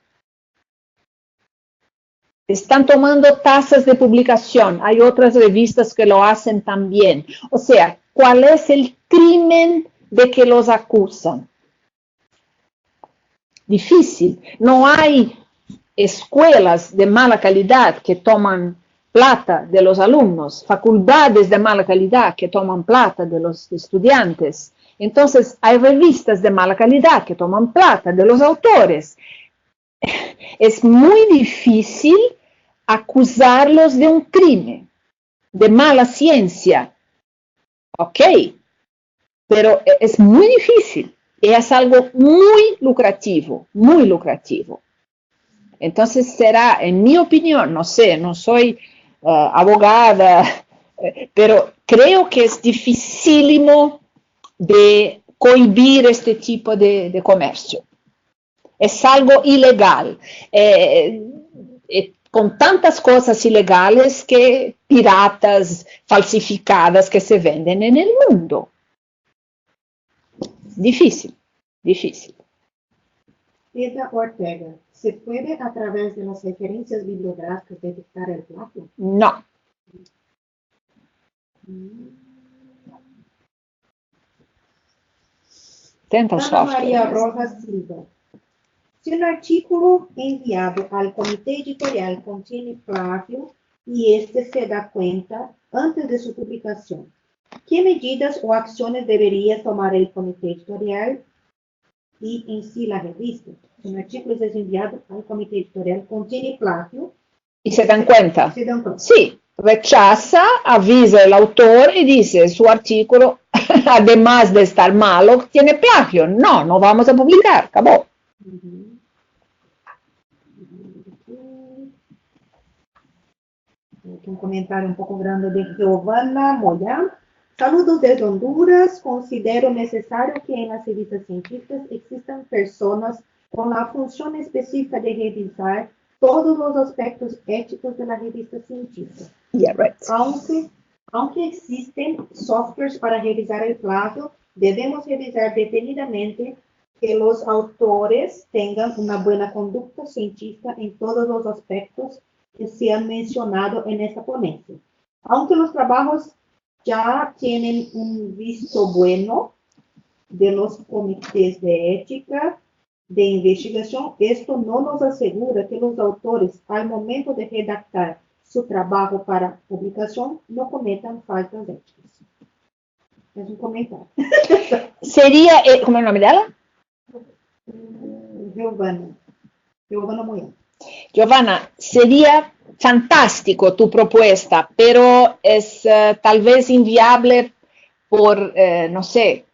Están tomando tasas de publicación. Hay otras revistas que lo hacen también. O sea, ¿cuál es el crimen de que los acusan? Difícil. No hay escuelas de mala calidad que toman plata de los alumnos, facultades de mala calidad que toman plata de los estudiantes. Entonces, hay revistas de mala calidad que toman plata de los autores. Es muy difícil acusarlos de un crimen, de mala ciencia. Ok, pero es muy difícil y es algo muy lucrativo, muy lucrativo. Entonces será, en mi opinión, no sé, no soy abogada, pero creo que es dificilísimo de cohibir este tipo de comercio. Es algo ilegal, con tantas cosas ilegales que piratas, falsificadas que se venden en el mundo. Difícil. Pedro Ortega, ¿se puede a través de las referencias bibliográficas detectar el plagio? No. atenta ao Ana software. Maria Rojas Silva. Se un artículo enviado al comité editorial contiene plagio y este se da cuenta antes de su publicación, ¿qué medidas o acciones debería tomar el comité editorial y en sí la revista? Si un artículo es enviado al comité editorial contiene plagio. ¿Y se dan cuenta? Se dan cuenta. Sí, rechaza, avisa al autor y dice, su artículo, además de estar malo, tiene plagio. No, no vamos a publicar, acabó. Un comentario un poco grande de Giovanna Moya. Saludos desde Honduras. Considero necesario que en las revistas científicas existan personas con la función específica de revisar todos los aspectos éticos de la revista científica. Yeah, right. Aunque existen softwares para revisar el plagio, debemos revisar detenidamente que los autores tengan una buena conducta científica en todos los aspectos que se han mencionado en esta ponencia. Aunque los trabajos ya tienen un visto bueno de los comités de ética de investigación, esto no nos asegura que los autores, al momento de redactar su trabajo para publicación, no cometan faltas éticas. Es un comentario. Sería, ¿cómo es el nombre de ella? Giovanna Moya. Giovanna, sería fantástico tu propuesta, pero es tal vez inviable por, no sé,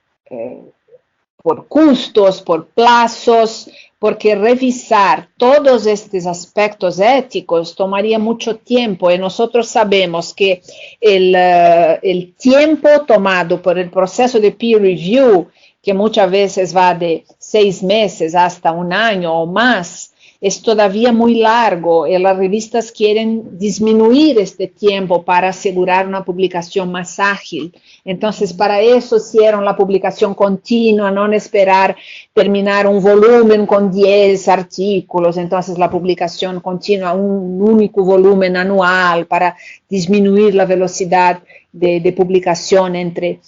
por costos, por plazos, porque revisar todos estos aspectos éticos tomaría mucho tiempo y nosotros sabemos que el tiempo tomado por el proceso de peer review, que muchas veces va de 6 meses hasta 1 año o más, es todavía muy largo y las revistas quieren disminuir este tiempo para asegurar una publicación más ágil. Entonces, para eso hicieron la publicación continua, no esperar terminar un volumen con 10 artículos, entonces la publicación continua, un único volumen anual para disminuir la velocidad de publicación entre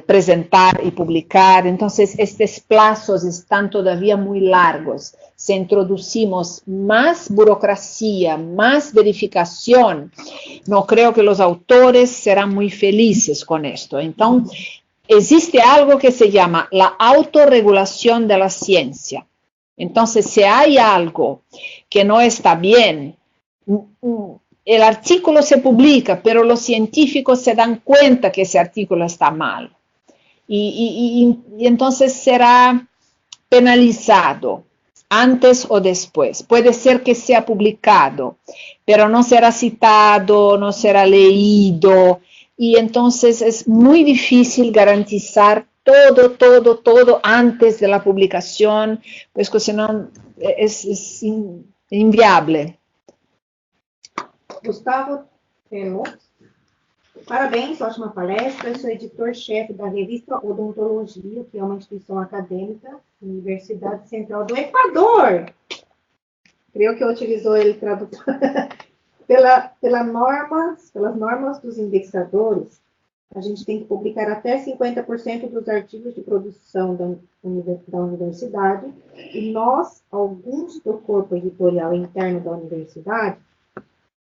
presentar y publicar. Entonces, estos plazos están todavía muy largos. Si introducimos más burocracia, más verificación, no creo que los autores serán muy felices con esto. Entonces, existe algo que se llama la autorregulación de la ciencia. Entonces, si hay algo que no está bien, el artículo se publica, pero los científicos se dan cuenta que ese artículo está mal. Y entonces será penalizado antes o después. Puede ser que sea publicado, pero no será citado, no será leído. Y entonces es muy difícil garantizar todo antes de la publicación, pues que si no es inviable. Gustavo Telo. Parabéns, ótima palestra. Eu sou editor-chefe da revista Odontologia, que é uma instituição acadêmica, Universidade Central do Equador. Creio que utilizou o tradutor. Pelas normas dos indexadores, a gente tem que publicar até 50% dos artigos de produção da universidade, e nós, alguns do corpo editorial interno da universidade,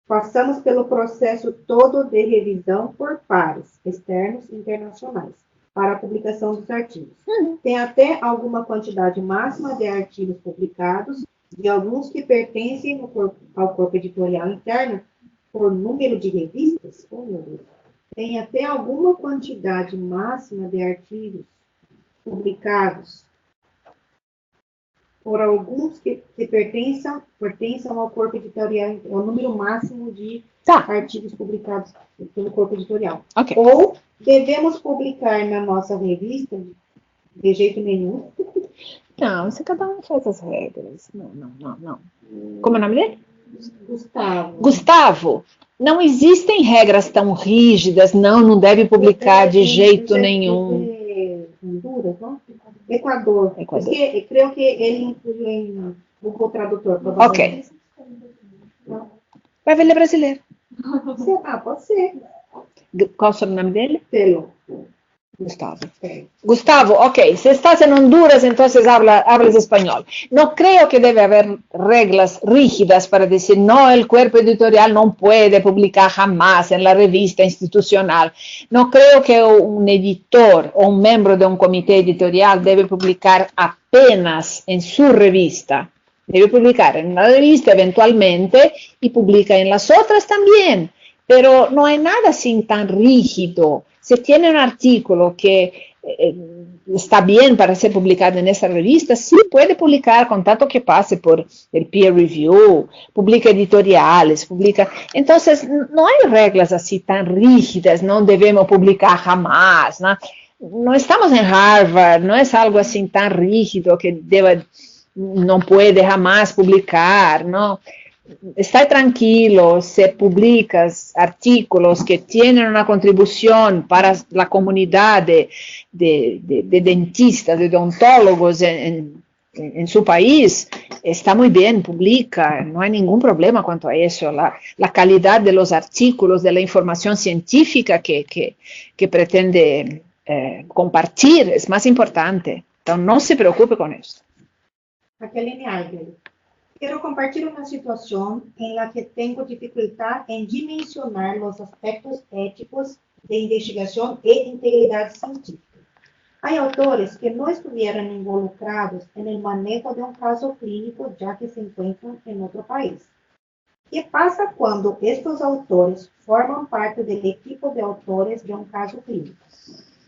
passamos pelo processo todo de revisão por pares, externos e internacionais, para a publicação dos artigos. Tem até alguma quantidade máxima de artigos publicados, e alguns que pertencem ao corpo editorial interno, por número de revistas. Tem até alguma quantidade máxima de artigos publicados por alguns que pertençam ao corpo editorial, o número máximo de artigos publicados pelo corpo editorial. Okay. Ou devemos publicar na nossa revista de jeito nenhum. Não, isso cada um faz as regras. Não. Como é o nome dele? Gustavo. Não existem regras tão rígidas, não deve publicar de jeito nenhum. Honduras, não? Equador. Porque, creio que ele incluiu em Google Tradutor. Ok. Vai ver, ele é brasileiro. Pode ser. Qual é o sobrenome dele? Telo. Gustavo. Gustavo, ok, si estás en Honduras, entonces hablas español. No creo que debe haber reglas rígidas para decir, no, el cuerpo editorial no puede publicar jamás en la revista institucional. No creo que un editor o un miembro de un comité editorial debe publicar apenas en su revista. Debe publicar en una revista eventualmente y publica en las otras también. Pero no hay nada así tan rígido. Si tiene un artículo que está bien para ser publicado en esa revista, sí puede publicar, con tanto que pase por el peer review, publica editoriales, publica... Entonces, no hay reglas así tan rígidas, no debemos publicar jamás, ¿no? No estamos en Harvard, no es algo así tan rígido que no puede jamás publicar, ¿no? Está tranquilo, se publican artículos que tienen una contribución para la comunidad de dentistas, de odontólogos en su país, está muy bien, publica, no hay ningún problema cuanto a eso. La calidad de los artículos, de la información científica que pretende compartir es más importante. Entonces, no se preocupe con eso. Jacqueline Albert. Quiero compartir una situación en la que tengo dificultad en dimensionar los aspectos éticos de investigación e integridad científica. Hay autores que no estuvieron involucrados en el manejo de un caso clínico ya que se encuentran en otro país. ¿Qué pasa cuando estos autores forman parte del equipo de autores de un caso clínico?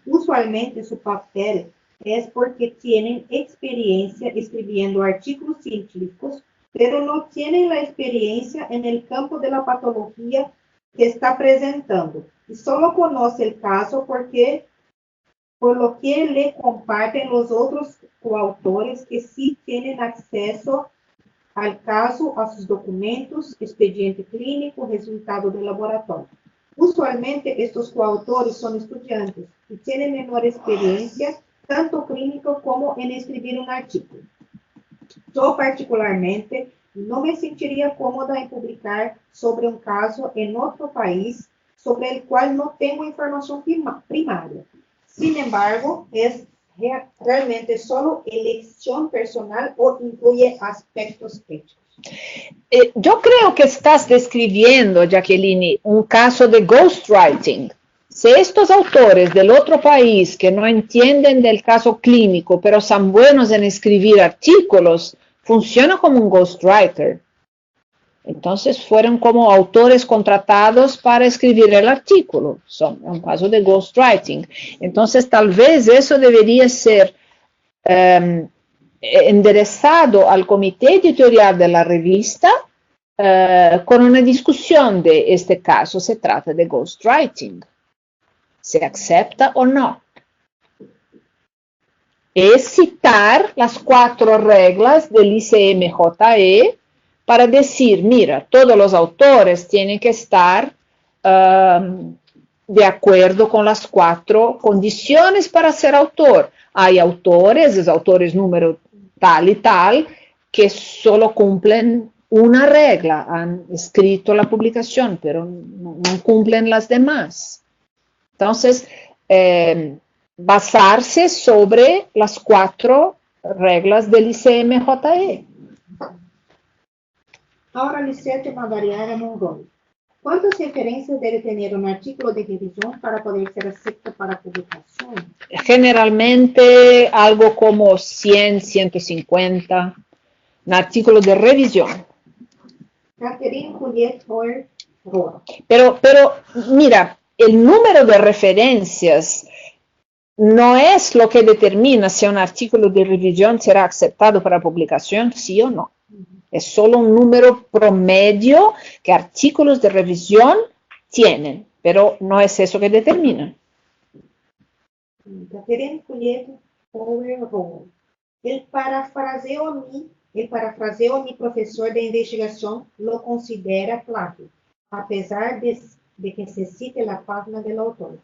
Usualmente su papel es porque tienen experiencia escribiendo artículos científicos, pero no tienen la experiencia en el campo de la patología que está presentando y solo conoce el caso por lo que le comparten los otros coautores que sí tienen acceso al caso, a sus documentos, expediente clínico, resultado de laboratorio. Usualmente estos coautores son estudiantes y tienen menor experiencia, tanto clínico como en escribir un artículo. Yo particularmente no me sentiría cómoda en publicar sobre un caso en otro país sobre el cual no tengo información primaria. Sin embargo, es realmente solo elección personal o incluye aspectos éticos. Yo creo que estás describiendo, Jacqueline, un caso de ghostwriting. Si estos autores del otro país que no entienden del caso clínico, pero son buenos en escribir artículos, funcionan como un ghostwriter. Entonces fueron como autores contratados para escribir el artículo. Son un caso de ghostwriting. Entonces tal vez eso debería ser enderezado al comité editorial de la revista con una discusión de este caso. Se trata de ghostwriting. ¿Se acepta o no? Es citar las 4 reglas del ICMJE para decir, mira, todos los autores tienen que estar de acuerdo con las 4 condiciones para ser autor. Hay autores, los autores número tal y tal, que solo cumplen una regla, han escrito la publicación, pero no cumplen las demás. Entonces, basarse sobre las 4 reglas del ICMJE. Ahora, Lisette Madariaga Mongol. ¿Cuántas referencias debe tener un artículo de revisión para poder ser acepto para publicación? Generalmente algo como 100, 150, un artículo de revisión. Catherine Juliette Roer. Pero mira, el número de referencias no es lo que determina si un artículo de revisión será aceptado para publicación, sí o no. Es solo un número promedio que artículos de revisión tienen, pero no es eso que determina. Catherine Juliette Roer. El parafraseo mi profesor de investigación lo considera plagio, a pesar de que se cite la página del autor.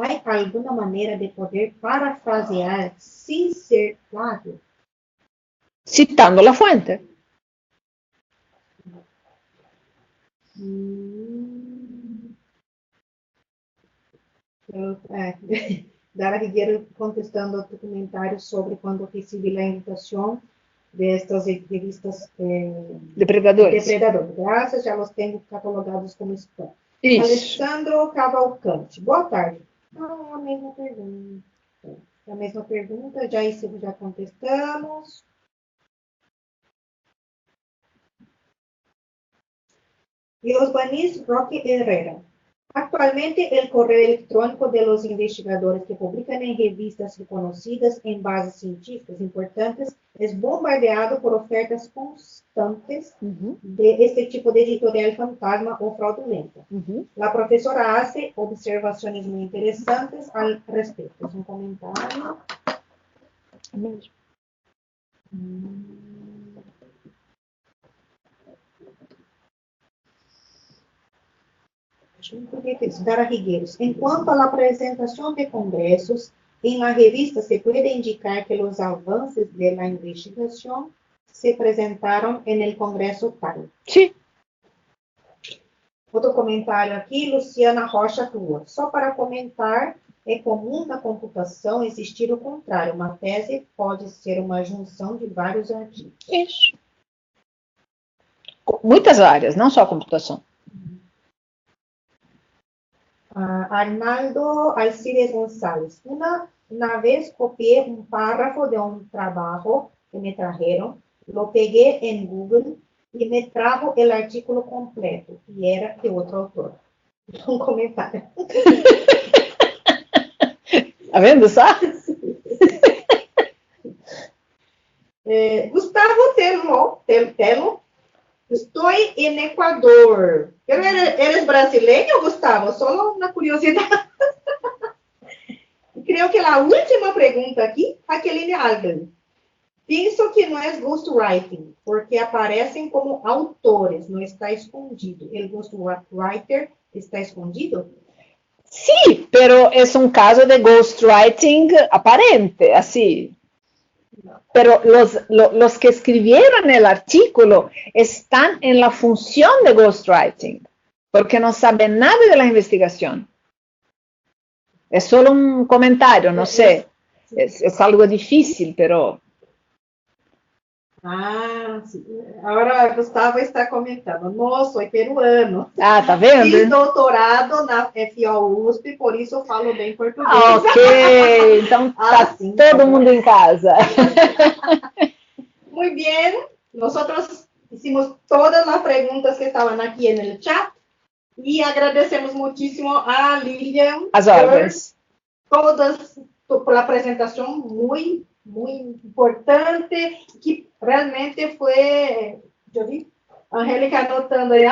¿Hay alguna manera de poder parafrasear sin ser plagio? Citando la fuente. Dara Rigueiro contestando outro comentário sobre quando recebi a invitação destas revistas Depredadores. Graças, já os tenho catalogados como spam. Isso. Alessandro Cavalcante. Boa tarde. A mesma pergunta. A mesma pergunta, já contestamos. Iosbanis Roque Herrera. Actualmente, el correo electrónico de los investigadores que publican en revistas reconocidas en bases científicas importantes es bombardeado por ofertas constantes de este tipo de editorial fantasma o fraudulenta. La profesora hace observaciones muy interesantes al respecto. Es un comentario. Dara Rigueiros. En cuanto a la presentación de congresos, en la revista se puede indicar que los avances de la investigación se presentaron en el congreso tal. Sí. Outro comentário aqui, Luciana Rocha Tua. Só para comentar, é comum na computação existir o contrário. Uma tese pode ser uma junção de vários artigos. Isso. Muitas áreas, não só a computação. Arnaldo Alcides González. Una vez copié un párrafo de un trabajo que me trajeron, lo pegué en Google y me trajo el artículo completo, y era de otro autor. Un comentario. Está vendo só? Gustavo Telo. Estoy en Ecuador. Pero eres brasileño, Gustavo? Solo una curiosidad. Creo que la última pregunta aquí, Jaqueline Algan. Pienso que no es ghostwriting, porque aparecen como autores, no está escondido. ¿El ghostwriter está escondido? Sí, pero es un caso de ghostwriting aparente, así. Pero los que escribieron el artículo están en la función de ghostwriting, porque no saben nada de la investigación. Es solo un comentario, no sé. Es algo difícil, pero... Sí. Agora Gustavo está comentando. No, sou peruano. Tá vendo? Fiz doutorado na FIO-USP, por isso eu falo bem português. Ok, então tá sim, todo mundo em casa. Muy bien. Nosotros hicimos todas las preguntas que estaban aquí en el chat y agradecemos muchísimo a Lilian As ordens. por la presentación muy importante, que realmente fue, yo vi, Angélica anotando ahí,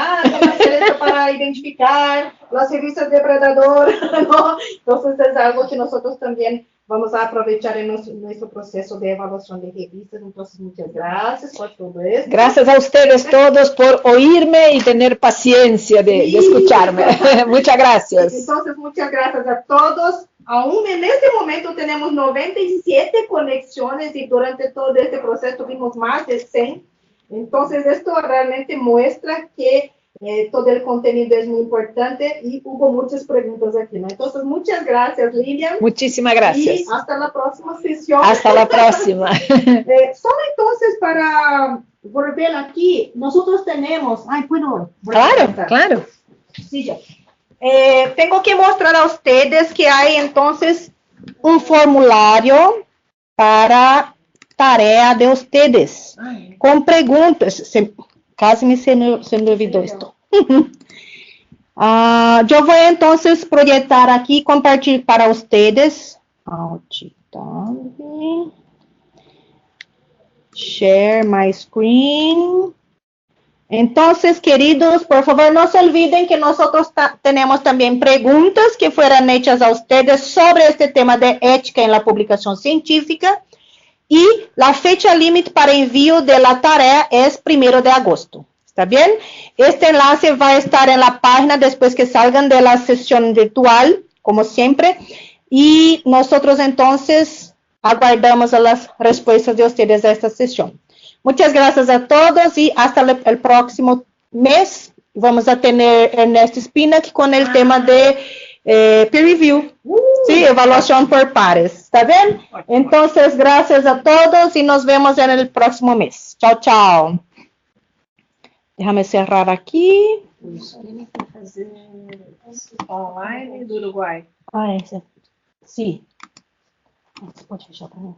para identificar las revistas depredadoras, ¿no? Entonces es algo que nosotros también vamos a aprovechar en nuestro proceso de evaluación de revistas. Entonces, muchas gracias por todo esto. Gracias a ustedes todos por oírme y tener paciencia de escucharme. Muchas gracias. Entonces, muchas gracias a todos. Aún en este momento tenemos 97 conexiones y durante todo este proceso tuvimos más de 100. Entonces, esto realmente muestra que todo el contenido es muy importante y hubo muchas preguntas aquí, ¿no? Entonces, muchas gracias, Lilian. Muchísimas gracias. Y hasta la próxima sesión. Hasta la próxima. Solo entonces para volver aquí, nosotros tenemos... ¿puedo? Claro. Sí, ya. Tengo que mostrar a ustedes que hay entonces un formulario para tarea de ustedes, con preguntas. Casi se me olvidó esto. Yo voy entonces a proyectar aquí, compartir para ustedes. Share my screen. Entonces, queridos, por favor, no se olviden que nosotros tenemos también preguntas que fueran hechas a ustedes sobre este tema de ética en la publicación científica. Y la fecha límite para envío de la tarea es 1 de agosto. ¿Está bien? Este enlace va a estar en la página después que salgan de la sesión virtual, como siempre. Y nosotros entonces aguardamos a las respuestas de ustedes a esta sesión. Muchas gracias a todos y hasta el próximo mes. Vamos a tener Ernesto Spinac con el tema de peer review. Sí, evaluación por pares. ¿Está bien? Entonces, gracias a todos y nos vemos en el próximo mes. Chao, chao. Déjame cerrar aqui. Tiene que fazer online do Uruguai. Ah, esse. Sim. Você pode fechar para mim?